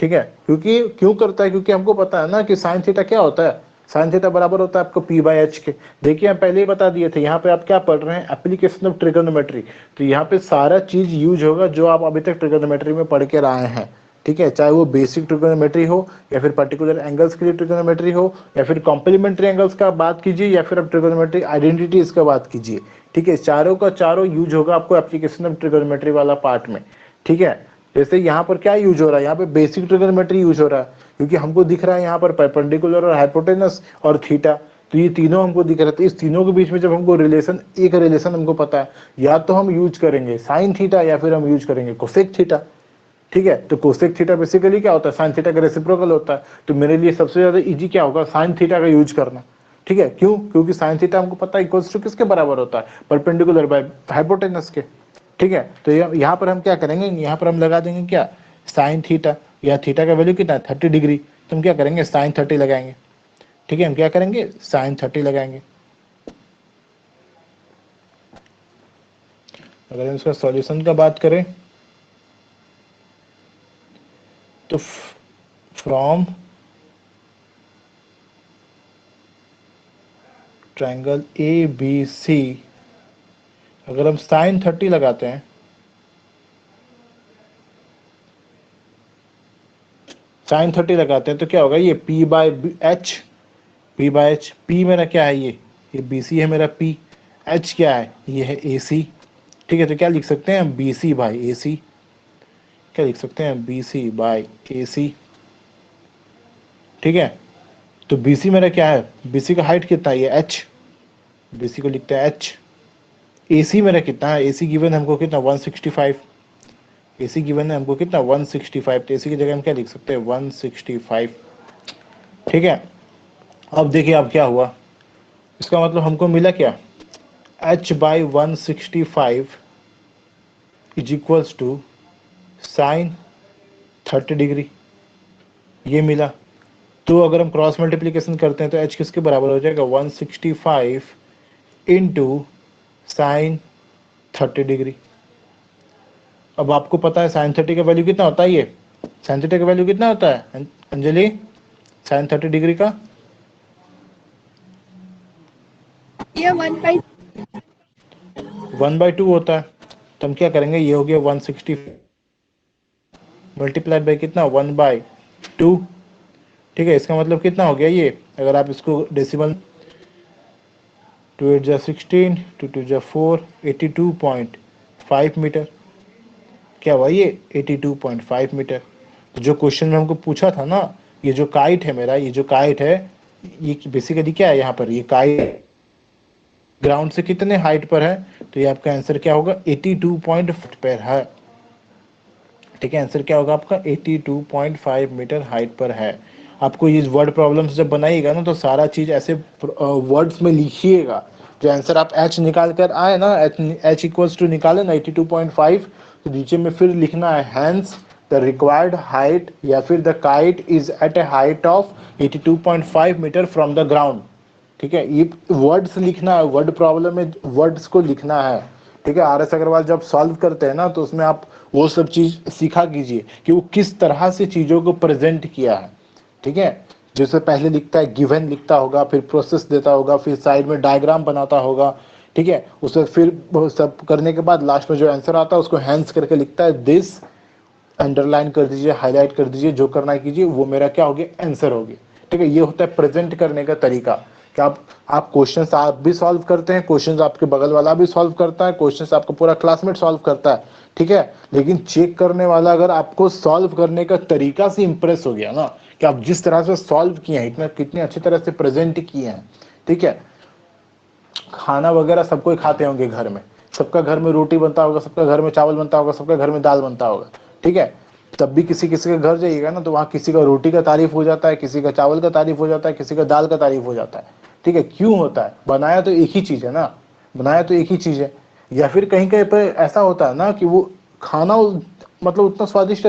ठीक है, क्योंकि क्यों करता है? क्योंकि हमको पता है ना कि साइन थीटा क्या होता है। साइन थीटा बराबर होता है आपको P/H के। देखिए हम पहले ही बता दिए थे, यहाँ पे आप क्या पढ़ रहे हैं? Application of trigonometry. तो यहाँ पे सारा चीज यूज होगा जो आप अभी तक ट्रिगोनोमेट्री में पढ़ के आए हैं। ठीक है, चाहे वो बेसिक ट्रिगोनोमेट्री हो, या फिर पर्टिकुलर एंगल्स के लिए ट्रिगोनोमेट्री हो, या फिर कॉम्प्लीमेंट्री एंगल्स का बात कीजिए, या फिर आप ट्रिगोनोमेट्री आइडेंटिटीज का बात कीजिए। ठीक है, चारों का चारों यूज होगा आपको एप्लीकेशन ऑफ ट्रिगोनोमेट्री वाला पार्ट में। ठीक है, जैसे यहाँ पर क्या यूज हो रहा है? यहाँ पे बेसिक ट्रिगोनोमेट्री यूज हो रहा है, क्योंकि हमको दिख रहा है यहाँ पर परपेंडिकुलर और हाइपोटेनस और थीटा। तो ये तीनों हमको दिख रहा है। तो इस तीनों के बीच में जब हमको रिलेशन, एक रिलेशन हमको पता है, या तो हम यूज करेंगे साइन थीटा, या फिर हम यूज करेंगे कोसेक थीटा। ठीक है, तो कोसेक थीटा बेसिकली क्या होता है? साइन थीटा का रेसिप्रोकल होता है। तो मेरे लिए सबसे ज्यादा इजी क्या होगा? साइन थीटा का यूज करना। ठीक है, क्यों? क्योंकि साइन थीटा हमको पता है इक्वल्स टू किसके बराबर होता है? परपेंडिकुलर बाय हाइपोटेनस के। ठीक है, तो यहाँ पर हम क्या करेंगे? यहाँ पर हम लगा देंगे क्या? Sine theta. या थीटा का वैल्यू कितना है? 30 डिग्री। तो हम क्या करेंगे? साइन 30 लगाएंगे। ठीक है, हम क्या करेंगे? साइन 30 लगाएंगे। अगर हम इसका सॉल्यूशन का बात करें तो फ्रॉम ट्रायंगल ABC, अगर हम साइन 30 लगाते हैं, साइन 30 लगाते हैं तो क्या होगा? ये P/H, P/H, P मेरा क्या है? ये BC है मेरा P। H क्या है? ये है AC। ठीक है, तो क्या लिख सकते हैं? BC/AC। क्या लिख सकते हैं? BC/AC। ठीक है, तो BC मेरा क्या है? BC का हाइट कितना है? ये H। BC को लिखते हैं H। AC मेरा कितना है? AC गिवन हमको कितना? 165। AC गिवन है हमको कितना? 165। तो AC की जगह हम क्या लिख सकते हैं? 165। ठीक है, अब देखिए अब क्या हुआ। इसका मतलब हमको मिला क्या? H/165 is equals to sine 30 degree, ये मिला। तो अगर हम क्रॉस मल्टीप्लीकेशन करते हैं तो H किसके बराबर हो जाएगा? 165 इंटू साइन 30 डिग्री। अब आपको पता है साइन 30 का वैल्यू कितना होता है? ये साइन 30 का वैल्यू कितना होता है अंजलि? साइन 30 डिग्री का ये 1/, 1/2 होता है। तो हम क्या करेंगे? ये हो गया 160 मल्टीप्लाइड बाई कितना? 1/2। ठीक है, इसका मतलब कितना हो गया ये, अगर आप इसको डेसिमल, 2 8 जा 16, 2 2 जा 4, 82.5 मीटर। क्या हुआ ये, 82.5 मीटर। तो जो क्वेश्चन में हमको पूछा था ना, ये जो काइट है मेरा, ये जो काइट है, ये बेसिकली क्या है, यहाँ पर ये काइट ग्राउंड से कितने हाइट पर है, तो ये आपका आंसर क्या होगा, 82.5 पर है। ठीक है, आंसर क्या होगा आपका, 82.5 मीटर हाइट पर है। आपको ये वर्ड प्रॉब्लम्स जब बनाइएगा ना, तो सारा चीज ऐसे वर्ड्स में लिखिएगा। जो आंसर आप एच निकाल कर आए ना, एच इक्वल्स टू निकाले ना 82.5, तो नीचे में फिर लिखना है हैंस द रिक्वायर्ड हाइट, या फिर the kite is at a height of 82.5 metre from the ground. ठीक है, ये वर्ड्स लिखना है, वर्ड प्रॉब्लम में वर्ड्स को लिखना है। ठीक है, आर एस अग्रवाल जब सॉल्व करते हैं ना, तो उसमें आप वो सब चीज सीखा कीजिए कि वो किस तरह से चीजों को प्रेजेंट किया है। ठीक है, जैसे पहले लिखता है, गिवन लिखता होगा, फिर प्रोसेस देता होगा, फिर साइड में डायग्राम बनाता होगा। ठीक है, उसे फिर वो सब करने के बाद लास्ट में जो आंसर आता है उसको हैंड्स करके लिखता है, दिस अंडरलाइन कर दीजिए, हाईलाइट कर दीजिए, जो करना है कीजिए, वो मेरा क्या हो गया, आंसर हो गया। ठीक है, ये होता है प्रेजेंट करने का तरीका, कि आप क्वेश्चंस आप भी सॉल्व करते हैं, क्वेश्चंस आपके बगल वाला भी सॉल्व करता है, क्वेश्चंस आपका पूरा क्लासमेट सॉल्व करता है। ठीक है, लेकिन चेक करने वाला अगर आपको सॉल्व करने का तरीका से इंप्रेस हो गया ना, कि आप जिस तरह से सॉल्व किए हैं, इतना कितनी अच्छी तरह से प्रेजेंट किए हैं। ठीक है, खाना वगैरह सब कोई खाते होंगे घर में, सबका घर में रोटी बनता होगा, सबका घर में चावल बनता होगा, सबका घर में दाल बनता होगा। ठीक है, तब भी किसी किसी के घर जाइएगा ना, तो वहाँ किसी का रोटी का तारीफ हो जाता है, किसी का चावल का तारीफ हो जाता है, किसी का दाल का तारीफ हो जाता है। ठीक है, क्यों होता है, बनाया तो एक ही चीज है ना, बनाया तो एक ही चीज है। या फिर कहीं कहीं पर ऐसा होता है ना कि वो खाना मतलब उतना स्वादिष्ट,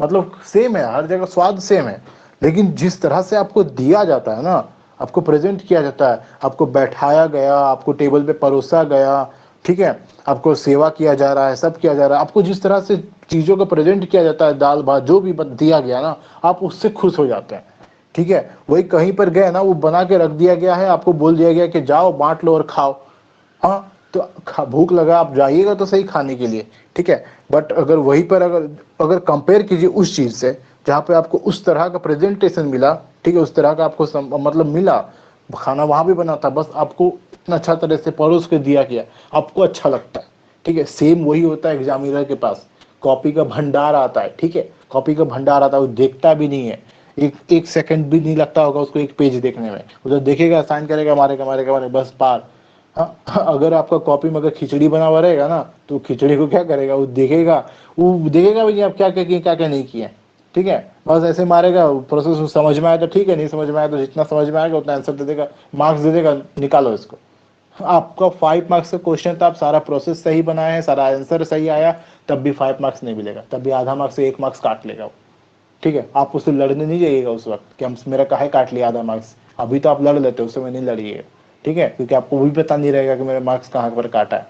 मतलब सेम है, हर जगह स्वाद सेम है, लेकिन जिस तरह से आपको दिया जाता है ना, आपको प्रेजेंट किया जाता है, आपको बैठाया गया, आपको टेबल पे परोसा गया, ठीक है, आपको सेवा किया जा रहा है, सब किया जा रहा है, आपको जिस तरह से चीजों को प्रेजेंट किया जाता है, दाल भात जो भी दिया गया ना, आप उससे खुश हो जाते हैं। ठीक है, वही कहीं पर गए ना, वो बना के रख दिया गया है, आपको बोल दिया गया कि जाओ बांट लो और खाओ। हाँ, तो भूख लगा, आप जाइएगा तो सही खाने के लिए। ठीक है, बट अगर वहीं पर अगर अगर कंपेयर कीजिए उस चीज से जहाँ पे आपको उस तरह का प्रेजेंटेशन मिला, ठीक है, उस तरह का आपको मतलब मिला, खाना वहां भी बना था, बस आपको इतना अच्छा तरह से परोस के दिया गया, आपको अच्छा लगता है। ठीक है, सेम वही होता है एग्जामिनर के पास, कॉपी का भंडार आता है। ठीक है, कॉपी का भंडार आता है, वो देखता भी नहीं है, एक एक सेकंड भी नहीं लगता होगा उसको एक पेज देखने में, वो तो देखेगा, साइन करेगा, मारेगा मारेगा मारेगा, बस पार। हाँ, अगर आपका कॉपी में अगर खिचड़ी बना हुआ रहेगा ना, तो खिचड़ी को क्या करेगा, वो देखेगा भी नहीं आप क्या क्या किए, क्या क्या नहीं किए। ठीक है, बस ऐसे मारेगा, प्रोसेस समझ में आया तो ठीक है, नहीं समझ में आया तो जितना समझ में आएगा उतना आंसर दे देगा, मार्क्स दे देगा, निकालो इसको। आपका 5 मार्क्स का क्वेश्चन था, आप सारा प्रोसेस सही बनाए हैं, सारा आंसर सही आया, तब भी 5 मार्क्स नहीं मिलेगा, तब भी आधा मार्क्स से 1 मार्क्स काट लेगा वो। ठीक है, आप उससे लड़ने नहीं जाइएगा उस वक्त कि हम मेरा काहे काट लिया आधा मार्क्स, अभी तो आप लड़ लेते हो, उस समय नहीं लड़िएगा। ठीक है, क्योंकि आपको भी पता नहीं रहेगा कि मेरा मार्क्स कहाँ पर काटा है।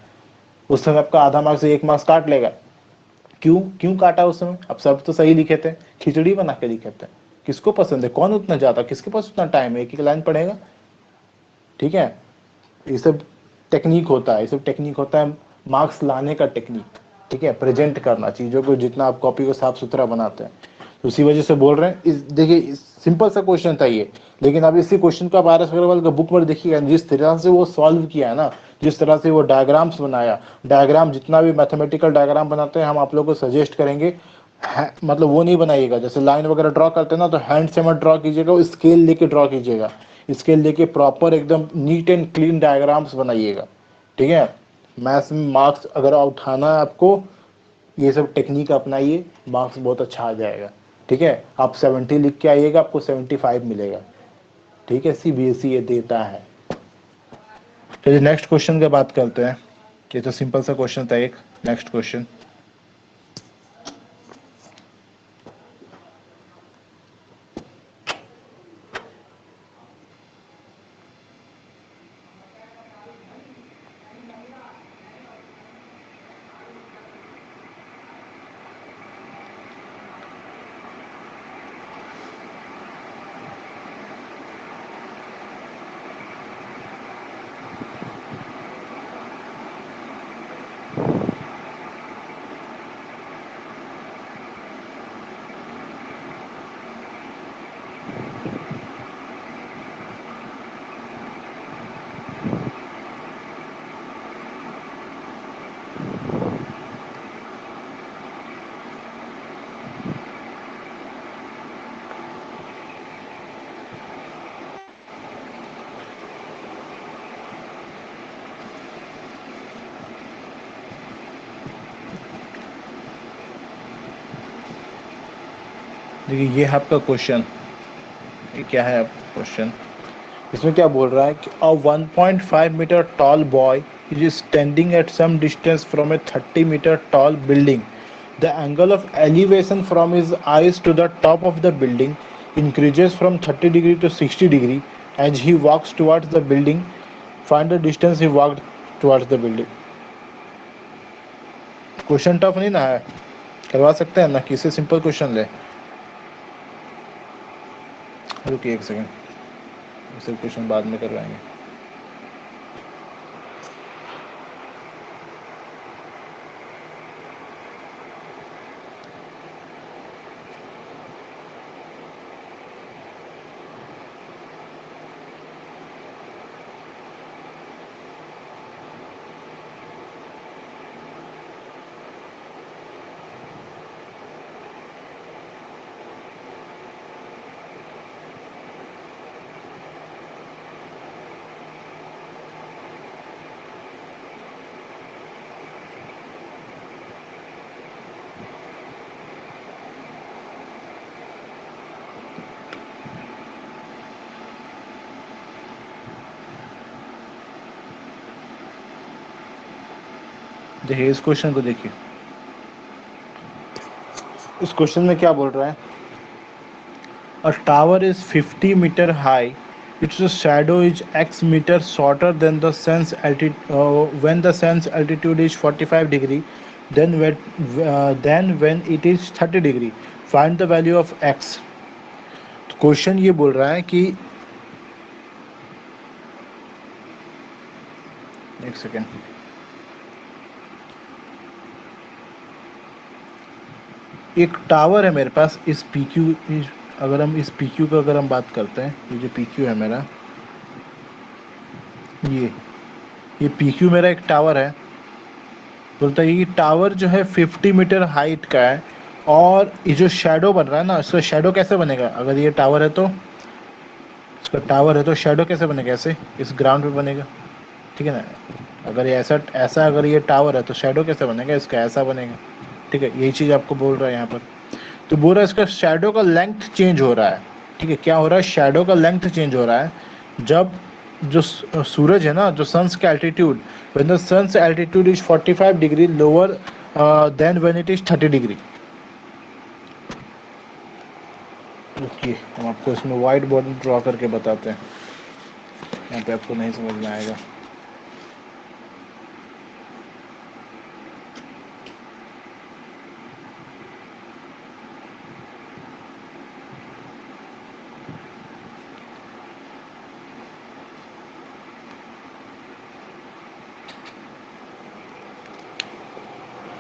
उस समय आपका आधा मार्क्स से 1 मार्क्स काट लेगा। क्यों क्यों काटा उस समय, अब सब तो सही लिखे थे, खिचड़ी बना के लिखे थे। किसको पसंद है, कौन उतना जाता, किसके पास उतना टाइम है, एक एक लाइन पढ़ेगा। ठीक है, ये सब टेक्निक होता है, ये सब टेक्निक होता है मार्क्स लाने का टेक्निक। ठीक है, प्रेजेंट करना चीजों को, जितना आप कॉपी को साफ सुथरा बनाते हैं, तो उसी वजह से बोल रहे हैं। इस देखिए, सिंपल सा क्वेश्चन था ये, लेकिन अब इसी क्वेश्चन का आर एस अग्रवाल का बुक में देखिएगा, जिस तरह से वो सॉल्व किया है ना, जिस तरह से वो डायग्राम्स बनाया, डायग्राम जितना भी मैथमेटिकल डायग्राम बनाते हैं हम आप लोग को सजेस्ट करेंगे, मतलब वो नहीं बनाइएगा, जैसे लाइन वगैरह ड्रॉ करते हैं ना, तो हैंड से मत ड्रॉ कीजिएगा, स्केल लेके ड्रॉ कीजिएगा, स्केल लेके प्रॉपर एकदम नीट एंड क्लीन डायग्राम्स बनाइएगा। ठीक है, मैथ्स में मार्क्स अगर उठाना है आपको, ये सब टेक्निक अपनाइए, मार्क्स बहुत अच्छा आ जाएगा। ठीक है, आप 70 लिख के आइएगा, आपको 75 मिलेगा। ठीक है, सीबीएसई ये देता है। चलिए नेक्स्ट क्वेश्चन की बात करते हैं। ये तो सिंपल सा क्वेश्चन था एक। नेक्स्ट क्वेश्चन, देखिए ये है आपका क्वेश्चन, ये क्या है आपका क्वेश्चन। इसमें क्या बोल रहा है कि a 1.5 metre tall boy is standing at some distance from a 30 metre tall building. The angle of elevation from his eyes to the top of the building increases from 30 degree to 60 degree as he walks towards the building. Find the distance he walked towards the building. Question tough नहीं ना है, करवा सकते हैं ना, किसी simple question ले। रुकिए एक सेकंड, इसे क्वेश्चन बाद में करवाएंगे। देखिए इस क्वेश्चन को देखिए, इस क्वेश्चन में क्या बोल रहा है। A tower is 50 metre high, its shadow is x meter shorter than the sun's altitude when the sun's altitude is 45 degree then when it is 30 degree. Find the value of x. तो question ये बोल रहा है कि एक second, एक tower है मेरे पास इस पी क्यू, अगर हम इस पी क्यू का अगर हम बात करते हैं, ये जो पी क्यू है मेरा, ये पी क्यू मेरा एक टावर है। बोलता है ये टावर जो है 50 मीटर हाइट का है, और ये जो शेडो बन रहा है ना, इसका शेडो कैसे बनेगा। अगर ये टावर है तो इसका टावर है तो शेडो कैसे बनेगा, ऐसे इस ग्राउंड पे बनेगा, ठीक है ना। अगर ये ऐसा ऐसा अगर ये टावर है तो शेडो कैसे बनेगा, इसका ऐसा बनेगा, ठीक है। यही चीज़ आपको बोल रहा है यहाँ पर। तो बोल रहा है इसका शेडो का लेंथ चेंज हो रहा है, ठीक है। क्या हो रहा है, शेडो का लेंथ चेंज हो रहा है जब जो सूरज है ना, जो सन्स का altitude, when the sun's altitude is 45 degree lower than when it is 30 degree. Okay, हम आपको इसमें वाइट बॉर्डर ड्रॉ करके बताते हैं, यहाँ पे आपको नहीं समझ में आएगा।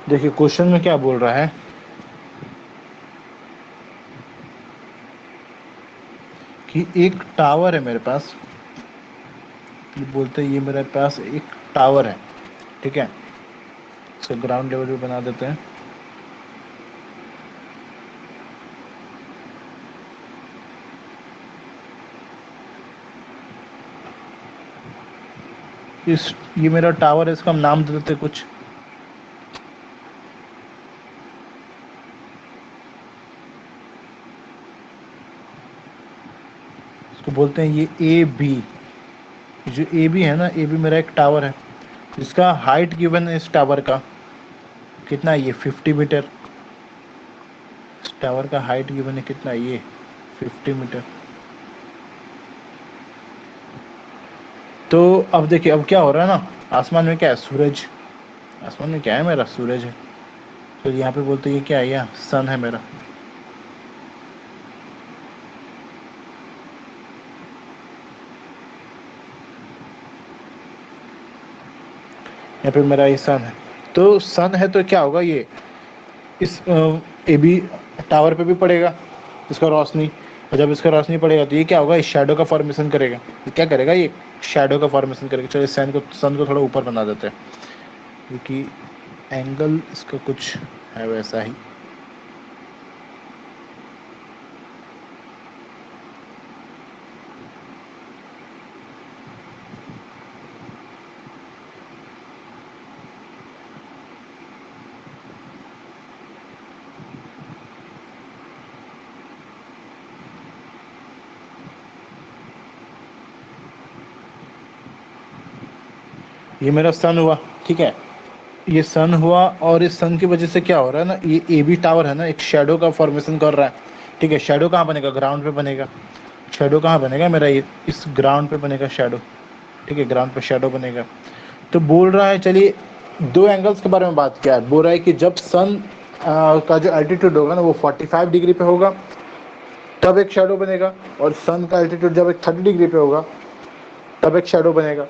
देखिए क्वेश्चन में क्या बोल रहा है कि एक टावर है मेरे पास, ये बोलते हैं ये मेरे पास एक टावर है, ठीक है। इसको ग्राउंड लेवल पे बना देते हैं। ये मेरा टावर है, इसका हम नाम दे देते हैं कुछ। इसको बोलते हैं ये ए बी। जो ए बी है ना, ए बी मेरा एक टावर है, इसका हाइट गिवन है इस टावर का कितना, ये 50 मीटर। इस टावर का हाइट गिवन है कितना, ये 50 मीटर। तो अब देखिए अब क्या हो रहा है ना, आसमान में क्या है, सूरज। आसमान में क्या है, मेरा सूरज है। तो यहाँ पे बोलते हैं ये क्या है, यहाँ सन है मेरा। यहाँ पे मेरा ये सन है। तो सन है तो क्या होगा, ये इस ए बी टावर पे भी पड़ेगा इसका रोशनी, और जब इसका रोशनी पड़ेगा तो ये क्या होगा, इस शैडो का फॉर्मेशन करेगा। ये क्या करेगा, ये शैडो का फॉर्मेशन करेगा। चलो इस सन को थोड़ा ऊपर बना देते हैं, क्योंकि एंगल इसका कुछ है वैसा ही। ये मेरा सन हुआ, ठीक है, ये सन हुआ और इस सन की वजह से क्या हो रहा है ना, ये ए बी टावर है ना, एक शेडो का फॉर्मेशन कर रहा है, ठीक है। शेडो कहाँ बनेगा? ग्राउंड पे बनेगा। शेडो कहाँ बनेगा मेरा? ये इस ग्राउंड पे बनेगा शेडो, ठीक है, ग्राउंड पे शेडो बनेगा। तो बोल रहा है, चलिए दो एंगल्स के बारे में बात किया है। बोल रहा है कि जब सन का जो एल्टीट्यूड होगा ना वो 45 डिग्री पे होगा तब एक शेडो बनेगा, और सन का एल्टीट्यूड जब एक 30 डिग्री पे होगा तब एक शेडो बनेगा।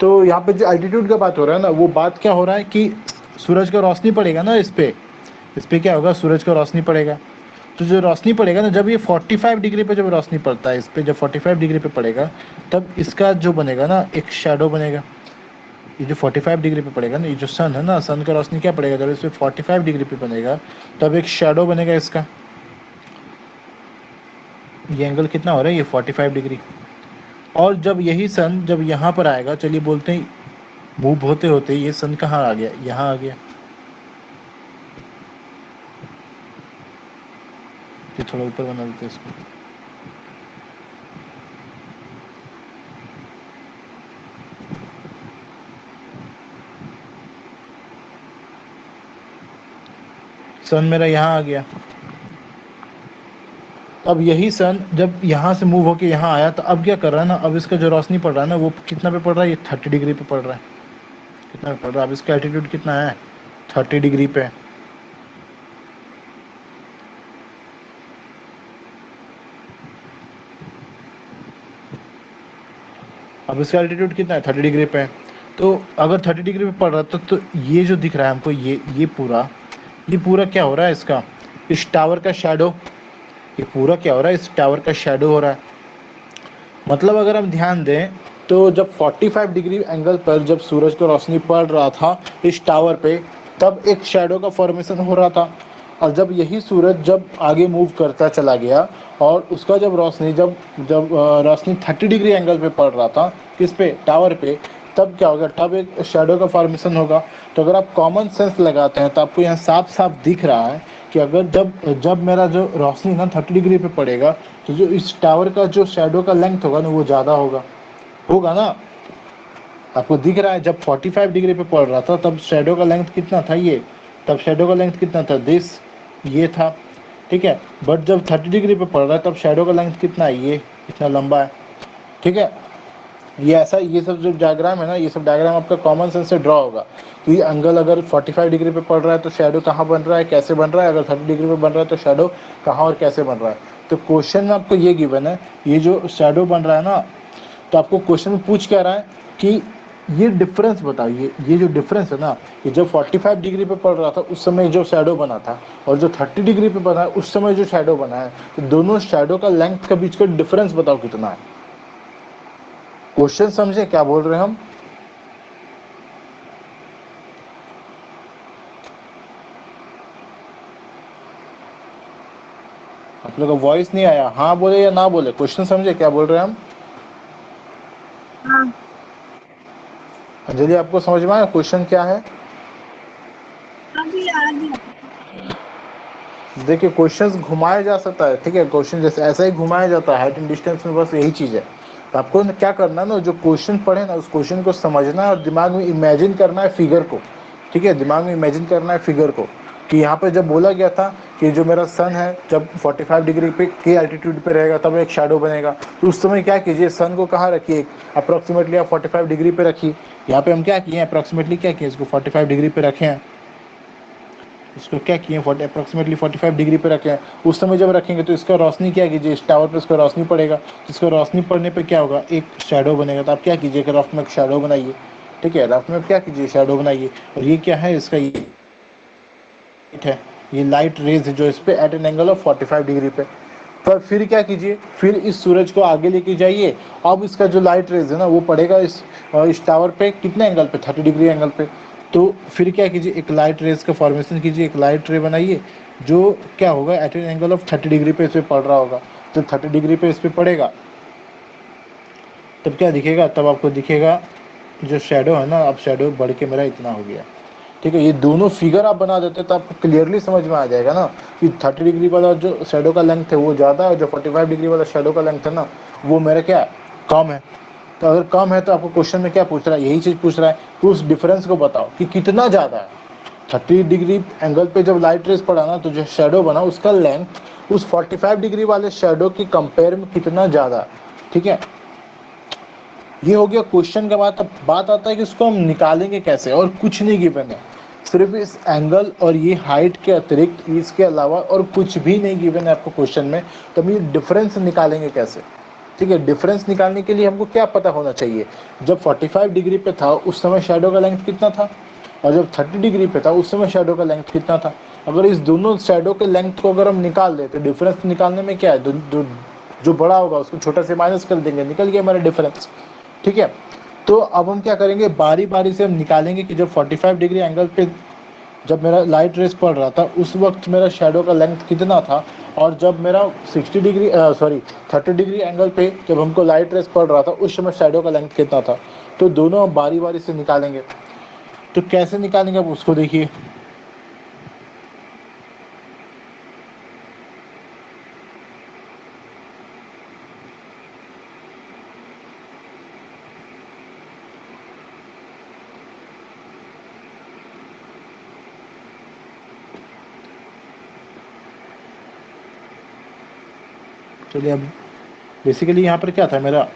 तो यहाँ पे जो एल्टीट्यूड का बात हो रहा है ना, वो बात क्या हो रहा है कि सूरज का रोशनी पड़ेगा ना इस पे क्या होगा? सूरज का रोशनी पड़ेगा। तो जो रोशनी पड़ेगा ना, जब ये 45 डिग्री पे जब रोशनी पड़ता है इस पे, जब 45 डिग्री पे पड़ेगा तब इसका जो बनेगा ना एक शेडो बनेगा। ये जो 45 डिग्री पे पड़ेगा ना, ये जो सन है ना, सन का रोशनी क्या पड़ेगा? जब इस पे 45 डिग्री पे बनेगा तब एक शेडो बनेगा इसका। ये एंगल कितना हो रहा है? ये 45 डिग्री। और जब यही सन जब यहाँ पर आएगा, चलिए बोलते हैं मूव होते होते ये सन कहाँ आ गया? यहाँ आ गया। ये थोड़ा ऊपर बना देते हैं इसको। सन मेरा यहाँ आ गया। अब यही सन जब यहाँ से मूव होके यहाँ आया तो अब क्या कर रहा है ना, अब इसका जो रोशनी पड़ रहा है ना वो कितना पे पड़ रहा है? ये 30 डिग्री पे पड़ रहा है। कितना पे पड़ रहा है? अब इसका एल्टीट्यूड कितना है? 30 डिग्री पे। अब इसका एल्टीट्यूड कितना है? 30 डिग्री पे। तो अगर 30 डिग्री पे पड़ रहा है तो ये जो दिख रहा है हमको, ये पूरा क्या हो रहा है इसका? इस टावर का शेडो। ये पूरा क्या हो रहा है? इस टावर का शेडो हो रहा है। मतलब अगर हम ध्यान दें तो जब 45 डिग्री एंगल पर जब सूरज की रोशनी पड़ रहा था इस टावर पे, तब एक शेडो का फॉर्मेशन हो रहा था। और जब यही सूरज जब आगे मूव करता चला गया और उसका जब रोशनी जब जब रोशनी 30 डिग्री एंगल पे पड़ रहा था किस पे? टावर पे, तब क्या होगा? तब एक शेडो का फॉर्मेशन होगा। तो अगर आप कॉमन सेंस लगाते हैं तो आपको यहाँ साफ साफ दिख रहा है कि अगर जब जब मेरा जो रोशनी ना 30 डिग्री पे पड़ेगा तो जो इस टावर का जो शेडो का लेंथ होगा ना वो ज़्यादा होगा ना। आपको दिख रहा है जब 45 डिग्री पे पड़ रहा था तब शेडो का लेंथ कितना था? ये तब शेडो का लेंथ कितना था? दिस ये था, ठीक है। बट जब 30 डिग्री पे पड़ रहा है तब शेडो का लेंथ कितना है? ये इतना लंबा है, ठीक है। ये ऐसा, ये सब जो डायग्राम है ना, ये सब डायग्राम आपका कॉमन सेंस से ड्रॉ होगा। तो ये एंगल अगर 45 डिग्री पे पड़ रहा है तो शेडो कहाँ बन रहा है, कैसे बन रहा है? अगर 30 डिग्री पे बन रहा है तो शेडो कहाँ और कैसे बन रहा है? तो क्वेश्चन में आपको ये गिवन है, ये जो शेडो बन रहा है ना, तो आपको क्वेश्चन में पूछ क्या रहा है कि ये डिफरेंस बताओ। ये जो डिफरेंस है ना, ये जब 45 डिग्री पे पड़ रहा था उस समय जो शेडो बना था और जो 30 डिग्री पे बना है उस समय जो शेडो बना है, तो दोनों शेडो का लेंथ के बीच का डिफरेंस बताओ कितना है। क्वेश्चन समझे क्या बोल रहे हैं हम? आप लोग का वॉइस नहीं आया, हाँ बोले या ना बोले? क्वेश्चन समझे क्या बोल रहे हैं हम? हाँ। अंजलि आपको समझ में आया क्वेश्चन क्या है? अभी आ गया। देखिए क्वेश्चंस घुमाया जा सकता है, ठीक है। क्वेश्चन जैसे ऐसा ही घुमाया जाता है, हाइट एंड डिस्टेंस में बस यही चीज़ है। तो आपको क्या करना है ना, जो क्वेश्चन पढ़े ना उस क्वेश्चन को समझना है और दिमाग में इमेजिन करना है फिगर को, ठीक है। दिमाग में इमेजिन करना है फिगर को कि यहाँ पे जब बोला गया था कि जो मेरा सन है जब 45 डिग्री पे के एल्टीट्यूड पे रहेगा तब एक शेडो बनेगा, तो उस समय क्या कीजिए, सन को कहाँ रखिए? अप्रोक्सीमेटली आप 45 डिग्री पे रखिए। यहाँ पे हम क्या किए? अप्रोक्सीमेटली क्या किए? इसको 45 डिग्री पे रखे हैं। इसको क्या किए? अप्रोक्सीमेटली 45 डिग्री पे रखे हैं। उस समय जब रखेंगे तो इसका रोशनी क्या कीजिए, इस टावर पे इसका रोशनी पड़ेगा, तो इसका रोशनी पड़ने पे क्या होगा? एक शेडो बनेगा। तो आप क्या कीजिए कि रफ में एक शेडो बनाइए, ठीक है। रफ में क्या कीजिए? शेडो बनाइए। और ये क्या है? इसका ये है, ये लाइट रेज है जो इस पे at an angle of 45 degree पे। पर फिर क्या कीजिए, फिर इस सूरज को आगे लेके जाइए। अब इसका जो लाइट रेज है ना वो पड़ेगा इस टावर पे कितने एंगल पे? 30 डिग्री एंगल पे। तो फिर क्या कीजिए, एक लाइट रेज का फॉर्मेशन कीजिए, एक लाइट रे बनाइए जो क्या होगा at an angle of 30 degree पे इस पर पड़ रहा होगा। तो 30 डिग्री पे इस पर पड़ेगा तब क्या दिखेगा? तब आपको दिखेगा जो शेडो है ना, अब शेडो बढ़ के मेरा इतना हो गया, ठीक है। ये दोनों फिगर आप बना देते तो आपको क्लियरली समझ में आ जाएगा ना कि 30 डिग्री वाला जो शेडो का लेंथ है वो ज़्यादा है, जो 45 डिग्री वाला शेडो का लेंथ है ना वो मेरा क्या कम है। तो अगर कम है तो आपको क्वेश्चन में क्या पूछ रहा है, यही चीज पूछ रहा है कि उस डिफरेंस को बताओ कि कितना ज्यादा है। 30 डिग्री एंगल पे जब लाइट रेस पड़ा ना, तो जो शेडो बना उसका लेंथ उस 45 डिग्री वाले शेडो के कंपेयर में कितना ज्यादा है। ठीक है, ये हो गया क्वेश्चन का बात। अब बात आता है कि उसको हम निकालेंगे कैसे, और कुछ नहीं गिवन है, सिर्फ इस एंगल और ये हाइट के अतिरिक्त इसके अलावा और कुछ भी नहीं गिवन है आपको क्वेश्चन में। तो हम ये डिफरेंस निकालेंगे कैसे। ठीक है, डिफरेंस निकालने के लिए हमको क्या पता होना चाहिए, जब 45 डिग्री पे था उस समय शेडो का लेंथ कितना था, और जब 30 डिग्री पे था उस समय शेडो का लेंथ कितना था। अगर इस दोनों शेडो के लेंथ को अगर हम निकाल दें तो डिफरेंस निकालने में क्या है, जो बड़ा होगा उसको छोटा से माइनस कर देंगे, निकल गया हमारा डिफरेंस। ठीक है, तो अब हम क्या करेंगे, बारी बारी से हम निकालेंगे कि जब 45 डिग्री एंगल पे जब मेरा लाइट रेस पड़ रहा था उस वक्त मेरा शेडो का लेंथ कितना था, और जब मेरा 30 डिग्री एंगल पे जब हमको लाइट रेस पड़ रहा था उस समय शेडो का लेंथ कितना था। तो दोनों हम बारी बारी से निकालेंगे। तो कैसे निकालेंगे आप उसको देखिए। चलिए, अब बेसिकली यहाँ पर क्या था, मेरा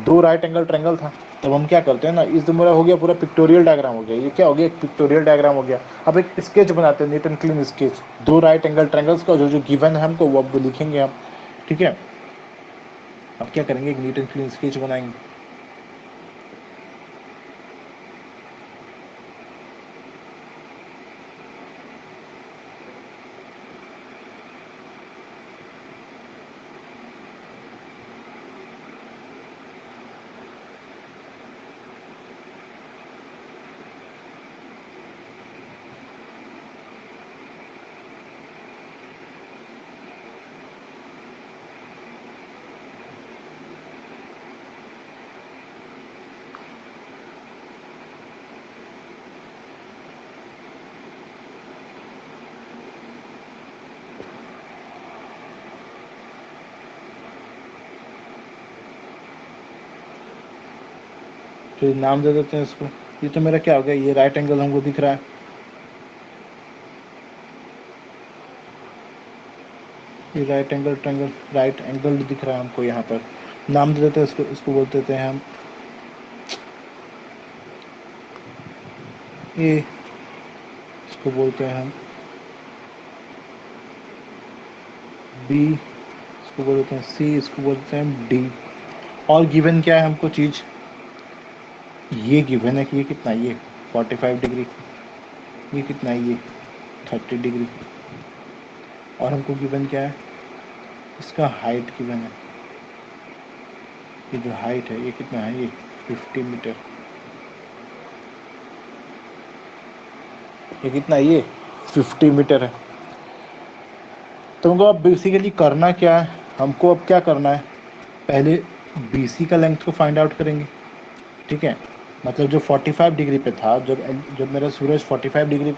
2 राइट एंगल ट्रायंगल था। तब हम क्या करते हैं ना, इस मेरा हो गया पूरा पिक्टोरियल डायग्राम हो गया, ये क्या हो गया, एक पिक्टोरियल डायग्राम हो गया। अब एक स्केच बनाते हैं, neat and clean sketch 2 right angle triangles का, जो गिवन है हमको वो अब लिखेंगे हम। ठीक है, अब क्या करेंगे, एक नीट एंड क्लीन स्केच बनाएंगे। तो नाम दे देते हैं इसको। ये तो मेरा क्या हो गया, ये राइट एंगल हमको दिख रहा है, ये right angle triangle, right angle दिख रहा है हमको यहाँ पर। नाम दे देते हैं इसको, इसको बोल देते हैं हम ए, इसको बोलते हैं हम बी, इसको बोलते हैं सी, इसको बोलते हैं डी। और गिवन क्या है हमको चीज़, ये गिवन है कि ये कितना, ये 45 डिग्री, ये कितना है, ये 30 डिग्री। और हमको गिवन क्या है, इसका हाइट गिवन है, ये जो हाइट है ये कितना है, ये 50 मीटर। ये कितना है, ये 50 मीटर है। तो हमको अब बेसिकली करना क्या है, हमको अब क्या करना है, पहले BC का लेंथ को फाइंड आउट करेंगे। ठीक है, मतलब जो 45 डिग्री पे था, जब मेरा सूरज 45 डिग्री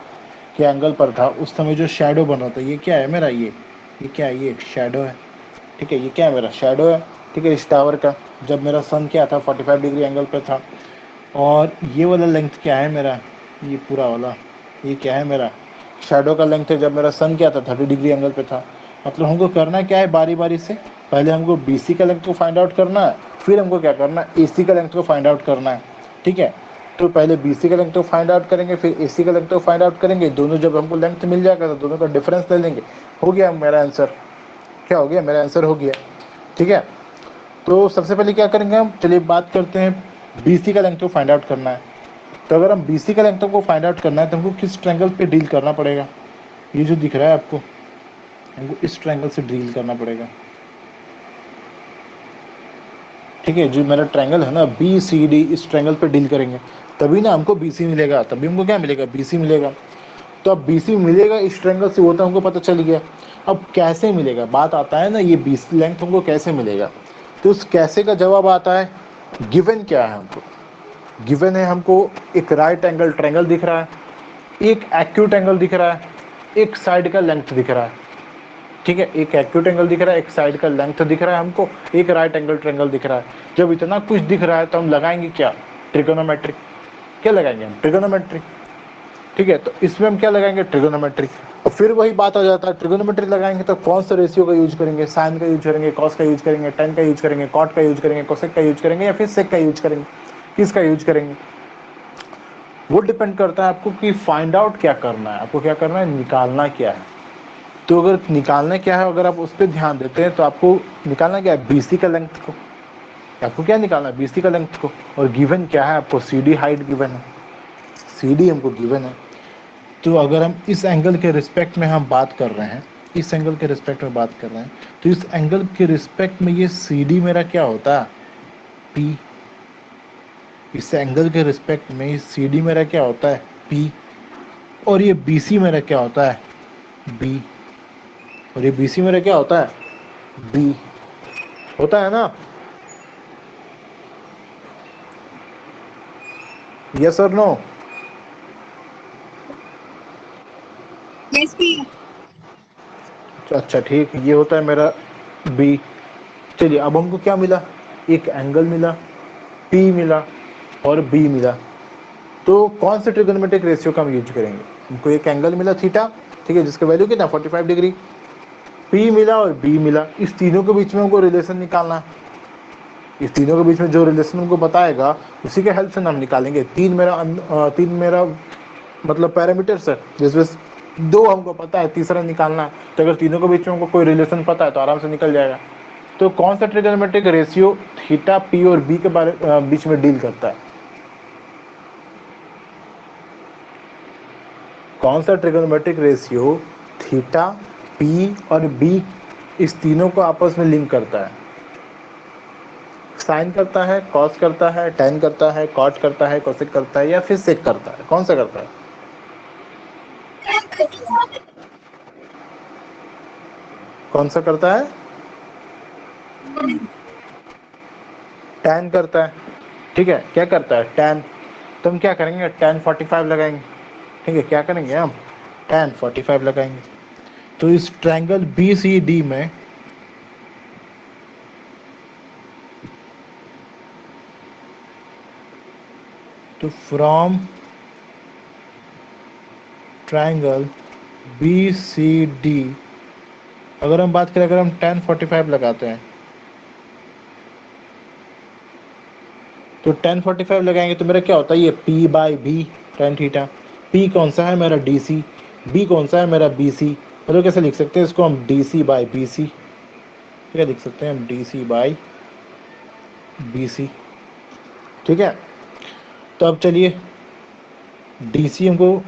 के एंगल पर था उस समय जो शेडो बन रहा था, ये क्या है मेरा, ये क्या है, ये शेडो है। ठीक है, ये क्या है, मेरा शेडो है। ठीक है, इस टावर का जब मेरा सन क्या था 45 डिग्री एंगल पे था। और ये वाला लेंथ क्या है मेरा, ये पूरा वाला, ये क्या है मेरा शेडो का लेंथ है जब मेरा सन क्या था 30 डिग्री एंगल पे था। मतलब हमको करना क्या है, बारी बारी से पहले हमको BC का लेंथ को फाइंड आउट करना है, फिर हमको क्या करना है, AC का लेंथ को फाइंड आउट करना है। ठीक है, तो पहले BC का लेंथ को फाइंड आउट करेंगे, फिर AC का लेंथ को फाइंड आउट करेंगे। दोनों जब हमको लेंथ मिल जाएगा तो दोनों का डिफरेंस ले लेंगे। हो गया मेरा आंसर, क्या हो गया, मेरा आंसर हो गया। ठीक है, तो सबसे पहले क्या करेंगे हम, चलिए बात करते हैं BC का लेंथ को फाइंड आउट करना है। तो अगर हम BC का लेंथ को फाइंड आउट करना है तो हमको किस ट्रायंगल पे डील करना पड़ेगा, ये जो दिख रहा है आपको, हमको इस ट्रायंगल से डील करना पड़ेगा। ठीक है, जो मेरा ट्रायंगल है ना BCD, इस ट्रायंगल पे डील करेंगे तभी ना हमको BC मिलेगा, तभी हमको क्या मिलेगा, BC मिलेगा। तो अब BC मिलेगा इस ट्रायंगल से, वो तो हमको पता चल गया। अब कैसे मिलेगा, बात आता है ना, ये BC लेंथ हमको कैसे मिलेगा। तो उस कैसे का जवाब आता है, गिवन क्या है हमको, गिवन है हमको एक राइट एंगल ट्रायंगल दिख रहा है, एक एक्यूट एंगल दिख रहा है, एक साइड का लेंथ दिख रहा है। ठीक है, एक एक्यूट एंगल दिख रहा है, एक साइड का लेंथ दिख रहा है हमको, एक राइट एंगल ट्रायंगल दिख रहा है। जब इतना कुछ दिख रहा है तो हम लगाएंगे क्या? ट्रिगोनोमेट्री। क्या लगाएंगे हम? ट्रिगोनोमेट्री। ठीक है, तो इसमें हम क्या लगाएंगे? ट्रिगोनोमेट्री। और फिर वही बात आ जाता है, ट्रिगोनोमेट्री लगाएंगे तो कौन सा रेशियो का यूज करेंगे? साइन का यूज करेंगे, कॉस का यूज करेंगे, टेन का यूज करेंगे, कॉट का यूज करेंगे, कोसेक का यूज करेंगे, या फिर सेक का यूज करेंगे? किसका यूज करेंगे? वो डिपेंड करता है आपको कि फाइंड आउट क्या करना है, आपको क्या करना है, निकालना क्या है। तो अगर निकालना क्या है, अगर आप उस पर ध्यान देते हैं तो आपको निकालना क्या है? बीसी का लेंथ को। आपको क्या निकालना है? बीसी का लेंथ को। और गिवन क्या है आपको? सीडी हाइट गिवन है, सीडी हमको गिवन है। तो अगर हम इस एंगल के रिस्पेक्ट में हम बात कर रहे हैं, इस एंगल के रिस्पेक्ट में बात कर रहे हैं, तो इस एंगल के रिस्पेक्ट में ये सीडी मेरा क्या होता है? पी। इस एंगल के रिस्पेक्ट में सी डी मेरा क्या होता है? पी। और ये बी सी मेरा क्या होता है? बी। और ये बी सी मेरा क्या होता है? बी। होता है ना? यस और नो? यस भैया। अच्छा ठीक, ये होता है मेरा बी। चलिए, अब हमको क्या मिला? एक एंगल मिला, पी मिला और बी मिला। तो कौन से ट्रिगोनोमेट्रिक रेशियो का हम यूज करेंगे? हमको एक एंगल मिला थीटा, ठीक है, जिसका वैल्यू कितना? 45 डिग्री। पी मिला और बी मिला। इस तीनों के बीच में हमको रिलेशन निकालना है। इस तीनों के बीच में जो रिलेशन हमको बताएगा उसी के हेल्प से हम निकालेंगे। तीन मेरा मतलब पैरामीटर्स है, जिसमें दो हमको पता है, तीसरा निकालना है। तो अगर तीनों के बीच में हमको कोई रिलेशन पता है तो आराम से निकल जाएगा। तो कौन सा ट्रिगोनोमेट्रिक रेशियो थीटा पी और बी के बीच में डील करता है? कौन सा ट्रिगोनोमेट्रिक रेशियो थीटा पी और बी, इस तीनों को आपस में लिंक करता है? साइन करता है, कॉस करता है, टेन करता है, कॉट करता है, कोसेक करता है, या फिर सेक करता है? कौन सा करता है? कौन सा करता है? टेन करता है। ठीक है, क्या करता है? टेन। तो हम क्या करेंगे? टेन 45 लगाएंगे। ठीक है, क्या करेंगे हम? टेन 45 लगाएंगे। तो इस ट्रायंगल बी सी डी में तो from triangle B C D अगर हम बात करें, अगर हम टेन 45 लगाते हैं तो टेन 45 लगाएंगे तो मेरा क्या होता है? ये P by B tan theta. P कौन सा है? मेरा डी सी। B कौन सा है? मेरा बी सी। मतलब कैसे लिख सकते हैं इसको हम? D C by B C. क्या लिख सकते हैं हम? D C by B C. ठीक है, तो अब चलिए, डी सी हमको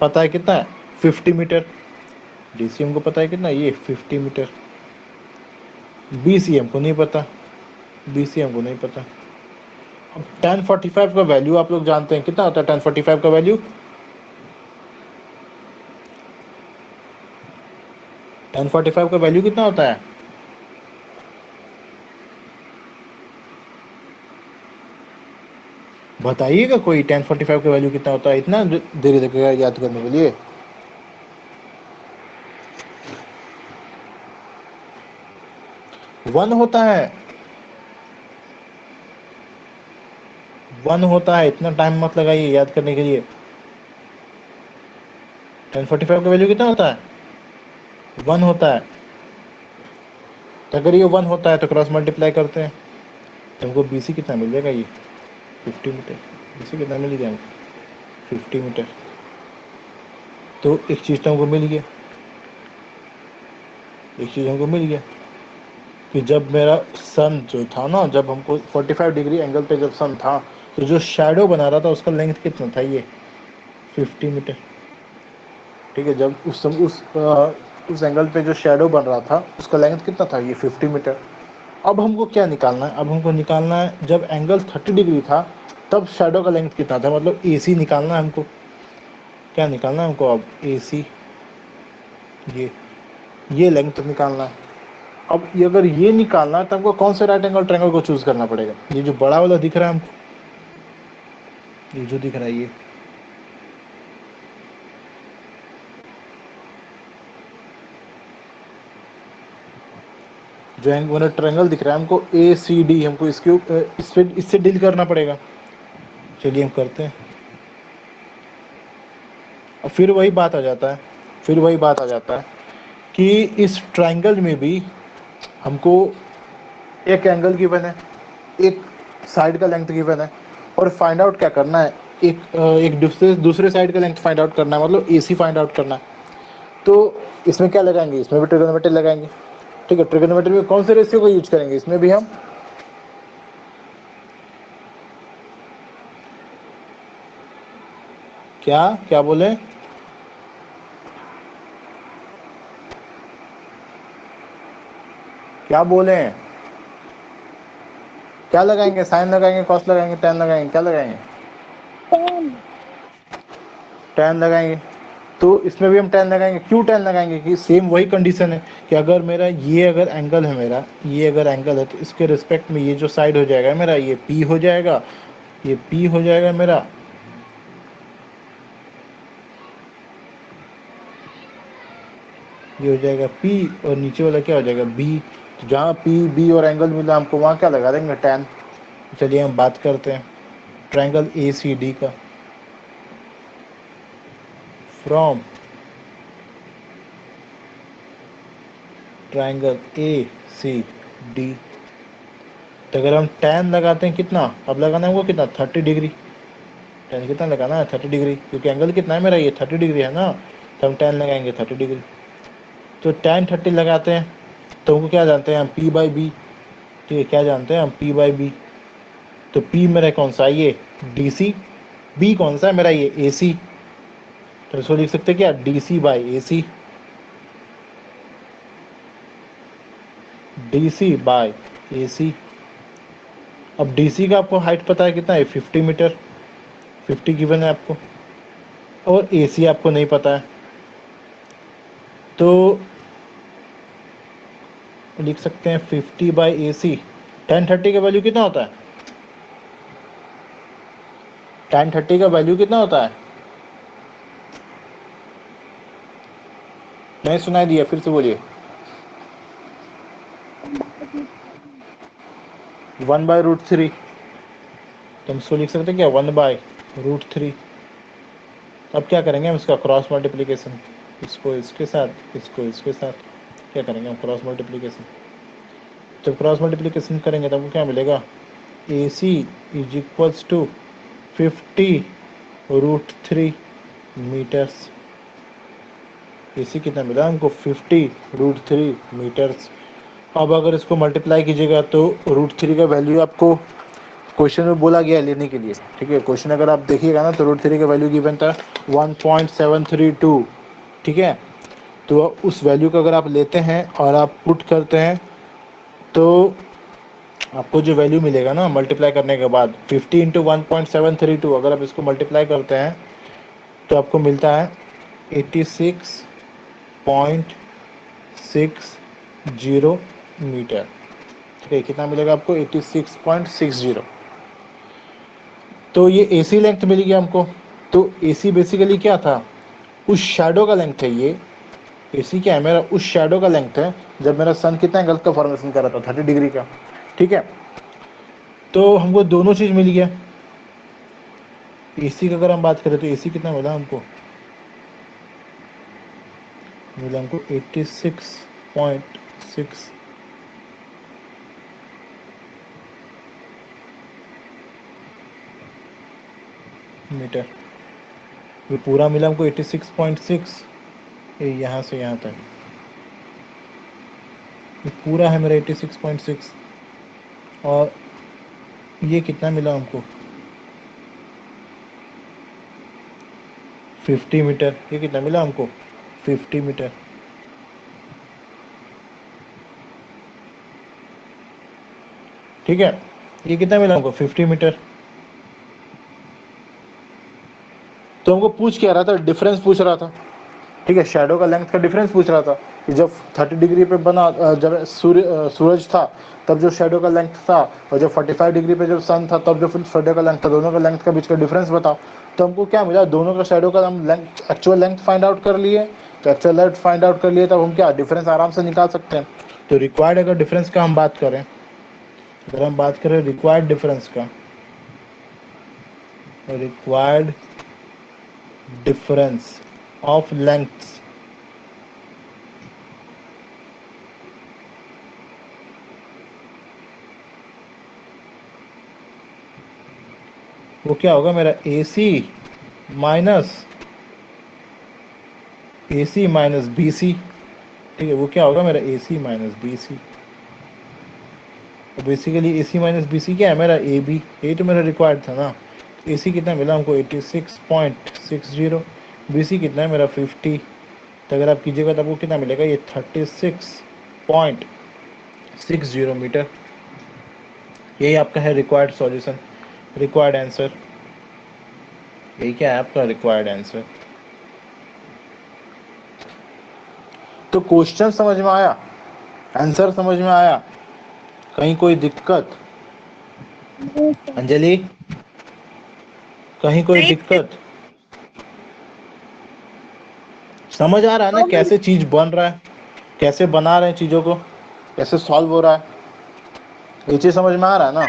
पता है कितना है? 50 मीटर। डी सी हमको पता है कितना? ये 50 मीटर। बी सी हमको नहीं पता, बी सी हमको नहीं पता। अब टेन 45 का वैल्यू आप लोग जानते हैं कितना होता है? टेन 45 का वैल्यू, टेन 45 का वैल्यू कितना होता है? बताइएगा कोई, टेन 45 का वैल्यू कितना होता है? इतना देरी लगेगा याद करने के लिए? वन होता है, वन होता है। इतना टाइम मत लगाइए याद करने के लिए। टेन 45 का वैल्यू कितना होता है? वन होता है। तो अगर ये वन होता है तो क्रॉस मल्टीप्लाई करते हैं तो हमको बी सी कितना मिल जाएगा? ये 50 मीटर। बी सी कितना मिल जाएगा? 50 मीटर। तो एक चीज़ तो हमको मिल गया, एक चीज़ हमको मिल गया कि जब मेरा सन जो था ना, जब हमको 45 डिग्री एंगल पे जब सन था, तो जो शैडो बना रहा था उसका लेंथ कितना था? ये 50 मीटर। ठीक है, जब उस समय उस एंगल पे जो शैडो बन रहा था उसका लेंथ कितना था? ये 50 मीटर। अब हमको क्या निकालना है? अब हमको निकालना है जब एंगल 30 डिग्री था तब शैडो का लेंथ कितना था, मतलब ए सी निकालना है हमको। क्या निकालना है हमको? अब ए सी, ये लेंथ निकालना है। अब ये अगर ये निकालना है तो हमको कौन से राइट एंगल ट्रायंगल को चूज करना पड़ेगा? ये जो बड़ा वाला दिख रहा है हमको, ये जो दिख रहा है, जो एंगल ट्रायंगल दिख रहा है हमको ACD, हमको इससे डील करना पड़ेगा। चलिए हम करते हैं। और फिर वही बात आ जाता है कि इस ट्रायंगल में भी हमको एक एंगल गिवन है, एक साइड का लेंथ गिवन है, और फाइंड आउट क्या करना है, एक दूसरे साइड का लेंथ फाइंड आउट करना है, मतलब AC फाइंड आउट करना है। तो इसमें क्या लगाएंगे, इसमें भी ट्रिग्नोमेट्री लगाएंगे। ठीक है, ट्रिग्नोमेट्री में कौन से रेशियो को यूज करेंगे, इसमें भी हम क्या बोले, क्या बोले, क्या लगाएंगे, साइन लगाएंगे, कॉस लगाएंगे, टेन लगाएंगे, क्या लगाएंगे, टेन लगाएंगे। तो इसमें भी हम टेन लगाएंगे। क्यों टेन लगाएंगे, कि सेम वही कंडीशन है कि अगर मेरा ये अगर एंगल है, मेरा ये अगर एंगल है, तो इसके रिस्पेक्ट में ये जो साइड हो जाएगा मेरा, ये P हो जाएगा, ये P हो जाएगा मेरा, ये हो जाएगा P, और नीचे वाला क्या हो जाएगा B। तो जहाँ P B और एंगल मिला हमको, वहाँ क्या लगा देंगे, टेन। चलिए हम बात करते हैं ट्रायंगल ACD का। फ्रॉम ट्रायंगल ACD, तो अगर हम टेन लगाते हैं, कितना अब लगाना है हमको, कितना 30 डिग्री। टेन कितना लगाना है, 30 डिग्री, क्योंकि एंगल कितना है मेरा, ये 30 डिग्री है ना, तो हम टेन लगाएंगे 30 डिग्री। तो टेन 30 लगाते हैं, तो हमको क्या जानते हैं हम, P/B। ठीक है, क्या जानते हैं हम, P/B। तो P मेरा कौन सा है, ये DC, B कौन सा है मेरा, ये AC। तो इसको लिख सकते हैं क्या, DC/AC, DC/AC। अब DC का आपको हाइट पता है कितना है, 50 मीटर, 50 गिवन है आपको, और AC आपको नहीं पता है। तो लिख सकते हैं 50/AC। 1030 का वैल्यू कितना होता है, 1030 का वैल्यू कितना होता है, नहीं सुनाई दिया, फिर से बोलिए। 1/√3। तो हम इसको लिख सकते हैं क्या, 1/√3। अब क्या करेंगे हम, इसका क्रॉस मल्टीप्लीकेशन, इसको इसके साथ, इसको इसके साथ, क्या करेंगे हम, क्रॉस मल्टीप्लीकेशन। जब क्रॉस मल्टीप्लीकेशन करेंगे तो हमको क्या मिलेगा, AC is equals to 50√3 metres. AC कितना मिला हमको, 50√3 मीटर्स। अब अगर इसको मल्टीप्लाई कीजिएगा तो √3 का वैल्यू आपको क्वेश्चन में बोला गया है लेने के लिए। ठीक है, क्वेश्चन अगर आप देखिएगा ना, तो √3 का वैल्यू गिवन था 1.732। ठीक है, तो उस वैल्यू को अगर आप लेते हैं और आप पुट करते हैं, तो आपको जो वैल्यू मिलेगा ना मल्टीप्लाई करने के बाद, 50 इंटू 1.732, अगर आप इसको मल्टीप्लाई करते हैं तो आपको मिलता है 86.60 मीटर। ठीक है, कितना मिलेगा आपको, 86.60। तो ये AC लेंथ मिल गया हमको। तो AC बेसिकली क्या था, उस शैडो का लेंथ है ये। AC क्या है मेरा, उस शैडो का लेंथ है जब मेरा सन कितना एंगल का फॉर्मेशन कर रहा था, 30 डिग्री का। ठीक है, तो हमको दोनों चीज मिल गया। AC का अगर हम बात करें तो AC कितना मिला हमको, मिला हमको 86.6 मीटर। ये पूरा मिला हमको 86.6, यहाँ से यहाँ तक ये पूरा है मेरा 86.6। और ये कितना मिला हमको, 50 मीटर। ये कितना मिला हमको, 50 मीटर। ठीक है, ये कितना मिला हमको, 50 मीटर। तो हमको पूछ क्या रहा था, डिफरेंस पूछ रहा था। ठीक है, शैडो का लेंथ का डिफरेंस पूछ रहा था कि जब 30 डिग्री पे बना, जब सूरज था तब जो शैडो का लेंथ था, और जब 45 डिग्री पे जब सन था तब जो फिर शैडो का लेंथ था, दोनों का लेंथ का बीच का डिफरेंस बताओ। तो हमको क्या मिला, दोनों का शैडो का हम एक्चुअल लेंथ फाइंड आउट कर लिए। तो एक्चुअल लेंथ फाइंड आउट कर लिए, तब हम क्या डिफरेंस आराम से निकाल सकते हैं। तो रिक्वायर्ड अगर डिफरेंस का हम बात करें, अगर हम बात करें रिक्वायर्ड डिफरेंस का, रिक्वायर्ड डिफरेंस ऑफ लेंथ, वो क्या होगा मेरा AC माइनस BC। ठीक है, वो क्या होगा मेरा AC माइनस BC। तो बेसिकली AC माइनस BC क्या है मेरा AB, यही तो मेरा रिक्वायर्ड था ना। AC कितना मिला हमको 86.60, BC कितना है मेरा 50। तो अगर आप कीजिएगा तो आपको कितना मिलेगा, ये 36.60 मीटर। यही आपका है रिक्वायर्ड सॉल्यूशन, रिक्वायर्ड आंसर। यही क्या है आपका रिक्वायर्ड आंसर। तो क्वेश्चन समझ में आया, आंसर समझ में आया, कहीं कोई दिक्कत? नहीं सर। अंजलि, कहीं कोई नहीं सर। दिक्कत? समझ आ रहा है ना तो मैं कैसे चीज बन रहा है, कैसे बना रहे हैं चीजों को, कैसे सॉल्व हो रहा है, ये चीज समझ में आ रहा है ना।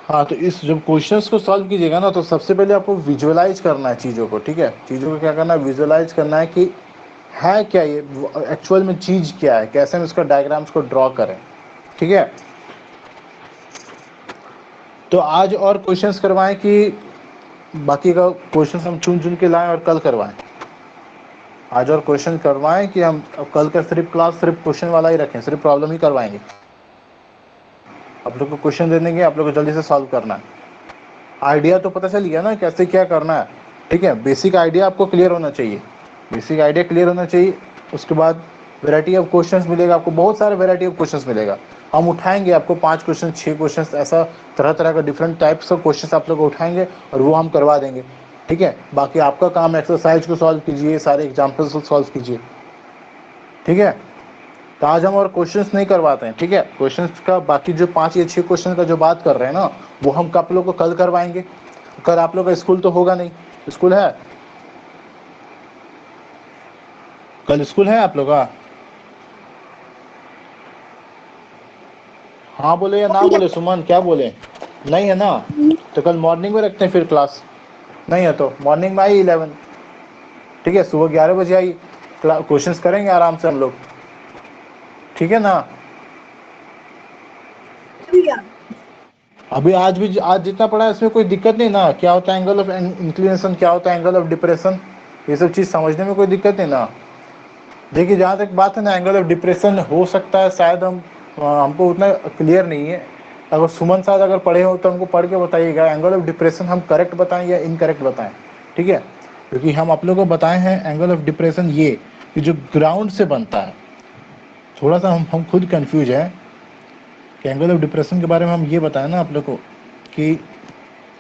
हाँ, तो इस जब क्वेश्चंस को सॉल्व कीजिएगा ना, तो सबसे पहले आपको विजुअलाइज करना है चीज़ों को। ठीक है, चीज़ों को क्या करना है, विजुअलाइज करना है कि है क्या ये, एक्चुअल में चीज़ क्या है, कैसे हम इसका डायग्राम्स को ड्रॉ करें। ठीक है, तो आज और क्वेश्चंस करवाएं कि बाकी का क्वेश्चंस हम चुन चुन के लाएं और कल करवाएं? आज और क्वेश्चन करवाएं कि हम अब कल का सिर्फ क्लास सिर्फ क्वेश्चन वाला ही रखें, सिर्फ प्रॉब्लम ही करवाएंगे? आप लोग को क्वेश्चन दे देंगे, आप लोग को जल्दी से सॉल्व करना है। आइडिया तो पता चल गया ना कैसे क्या करना है। ठीक है, बेसिक आइडिया आपको क्लियर होना चाहिए, बेसिक आइडिया क्लियर होना चाहिए। उसके बाद वैरायटी ऑफ क्वेश्चंस मिलेगा आपको, बहुत सारे वैरायटी ऑफ क्वेश्चंस मिलेगा। हम उठाएंगे आपको 5 क्वेश्चन 6 क्वेश्चन, ऐसा तरह तरह का डिफरेंट टाइप्स ऑफ क्वेश्चन आप लोग उठाएंगे और वो हम करवा देंगे। ठीक है, बाकी आपका काम एक्सरसाइज को सॉल्व कीजिए, सारे एग्जाम्पल्स को सॉल्व कीजिए। ठीक है, तो आज हम और क्वेश्चंस नहीं करवाते हैं। ठीक है, क्वेश्चंस का बाकी जो 5 या 6 क्वेश्चन का जो बात कर रहे हैं ना, वो हम आप लोग को कल करवाएंगे। कल आप लोग का स्कूल तो होगा नहीं, स्कूल है? कल स्कूल है आप लोग का? हाँ बोले या ना बोले, सुमन क्या बोले? नहीं है ना? तो कल मॉर्निंग में रखते हैं फिर क्लास। नहीं है तो मॉर्निंग में आई 11। ठीक है, सुबह 11 बजे आई, क्वेश्चंस करेंगे आराम से हम लोग। ठीक है ना? भैया अभी आज भी आज जितना पढ़ा है इसमें कोई दिक्कत नहीं ना, क्या होता है एंगल ऑफ इंक्लिनेशन, क्या होता है एंगल ऑफ डिप्रेशन, ये सब चीज़ समझने में कोई दिक्कत नहीं ना। देखिए, जहाँ तक बात है ना, एंगल ऑफ डिप्रेशन हो सकता है शायद हमको उतना क्लियर नहीं है। अगर सुमन साहब अगर पढ़े हो तो हमको पढ़ के बताइएगा, एंगल ऑफ डिप्रेशन हम करेक्ट बताएं या इनकरेक्ट बताएं। ठीक है, क्योंकि हम आप लोगों को बताए हैं एंगल ऑफ डिप्रेशन ये कि जो ग्राउंड से बनता है। थोड़ा सा हम खुद कंफ्यूज हैं कि एंगल ऑफ डिप्रेशन के बारे में हम ये बताएं ना आप लोग को कि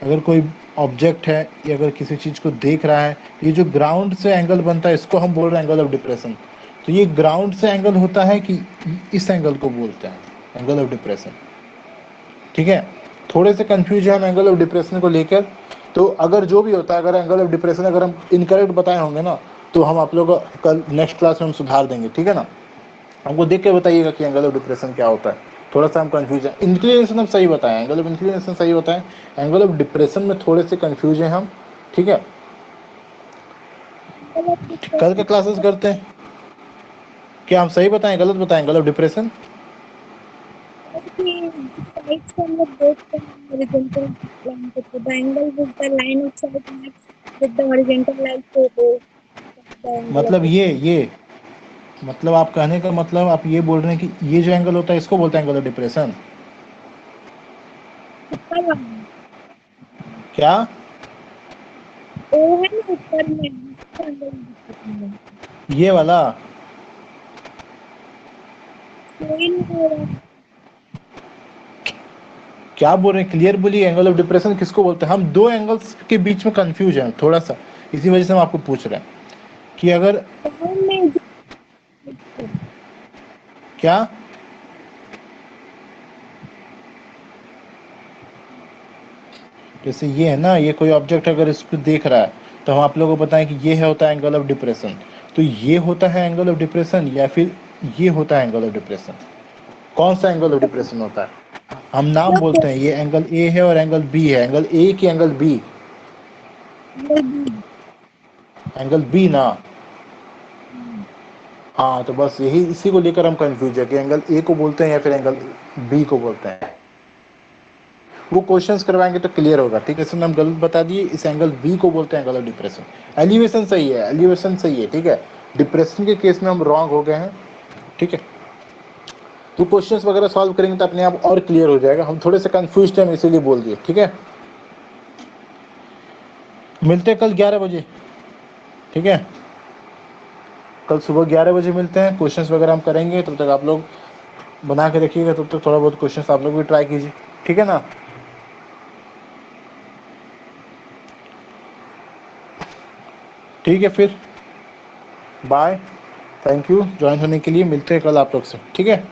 अगर कोई ऑब्जेक्ट है या अगर किसी चीज़ को देख रहा है, ये जो ग्राउंड से एंगल बनता है इसको हम बोल रहे हैं एंगल ऑफ डिप्रेशन। तो ये ग्राउंड से एंगल होता है कि इस एंगल को बोलते हैं एंगल ऑफ डिप्रेशन। ठीक है, थोड़े से कंफ्यूज है हम एंगल ऑफ डिप्रेशन को लेकर। तो अगर जो भी होता है, अगर एंगल ऑफ डिप्रेशन अगर हम इनकरेक्ट बताए होंगे ना, तो हम आप लोग को कल नेक्स्ट क्लास में हम सुधार देंगे। ठीक है ना, हमको देख के बताइएगा कि एंगल ऑफ डिप्रेशन क्या होता है। थोड़ा सा हम कंफ्यूज हैं, इंक्लिनेशन हम सही बताएं, एंगल ऑफ इंक्लिनेशन सही बताएं, एंगल ऑफ डिप्रेशन में थोड़े से कंफ्यूज हैं हम। ठीक है, कल के क्लासेस करते हैं, क्या हम सही बताएं गलत बताएं एंगल ऑफ डिप्रेशन? साइड्स को हम लोग देखते हैं हॉरिजॉन्टल लाइन को, तो the angle with the line of side match with the horizontal line, तो द एंगल मतलब ऑफ ये मतलब आप कहने का मतलब आप ये बोल रहे हैं कि ये जो एंगल होता है इसको बोलते हैं एंगल ऑफ डिप्रेशन? ऊपर वाला क्या? ओ है ना ऊपर में, उसको एंगल दिखता है। ये वाला? कोई नहीं हो रहा। क्या बोल रहे हैं, क्लियर बोलिए, एंगल ऑफ डिप्रेशन किसको बोलते हैं? हम दो एंगल्स के बीच में कंफ्यूज हैं थोड़ा सा, इसी वजह से हम आपको पूछ रहे हैं कि अगर डाउन में क्या। जैसे ये है ना, ये कोई ऑब्जेक्ट अगर इसको देख रहा है तो हम आप लोगों को बताएं कि ये है होता है एंगल ऑफ डिप्रेशन। तो ये होता है एंगल ऑफ डिप्रेशन या फिर ये होता है एंगल ऑफ डिप्रेशन? कौन सा एंगल ऑफ डिप्रेशन होता है? हम नाम बोलते हैं, ये एंगल ए है और एंगल बी है। एंगल ए की एंगल बी? एंगल बी ना। हाँ, तो बस यही इसी को लेकर हम कंफ्यूज है कि एंगल ए को बोलते हैं या फिर एंगल बी को बोलते हैं। वो क्वेश्चंस करवाएंगे तो क्लियर होगा। ठीक है, इसमें हम गलत बता दिए, इस एंगल बी को बोलते हैं एंगल ऑफ डिप्रेशन। एलिवेशन सही है, एलिवेशन सही है, ठीक है। डिप्रेशन के केस में हम रॉन्ग हो गए हैं, ठीक है। तो क्वेश्चंस वगैरह सॉल्व करेंगे तो अपने आप और क्लियर हो जाएगा। हम थोड़े से कंफ्यूज थे, इसीलिए बोल दिए, ठीक है। मिलते हैं कल 11 बजे, ठीक है। कल सुबह 11 बजे मिलते हैं, क्वेश्चंस वगैरह हम करेंगे। तब तक आप लोग बना के रखिएगा, तब तक थोड़ा बहुत क्वेश्चंस आप लोग भी ट्राई कीजिए, ठीक है ना। ठीक है, फिर बाय, थैंक यू ज्वाइन होने के लिए। मिलते हैं कल आप लोग से, ठीक है।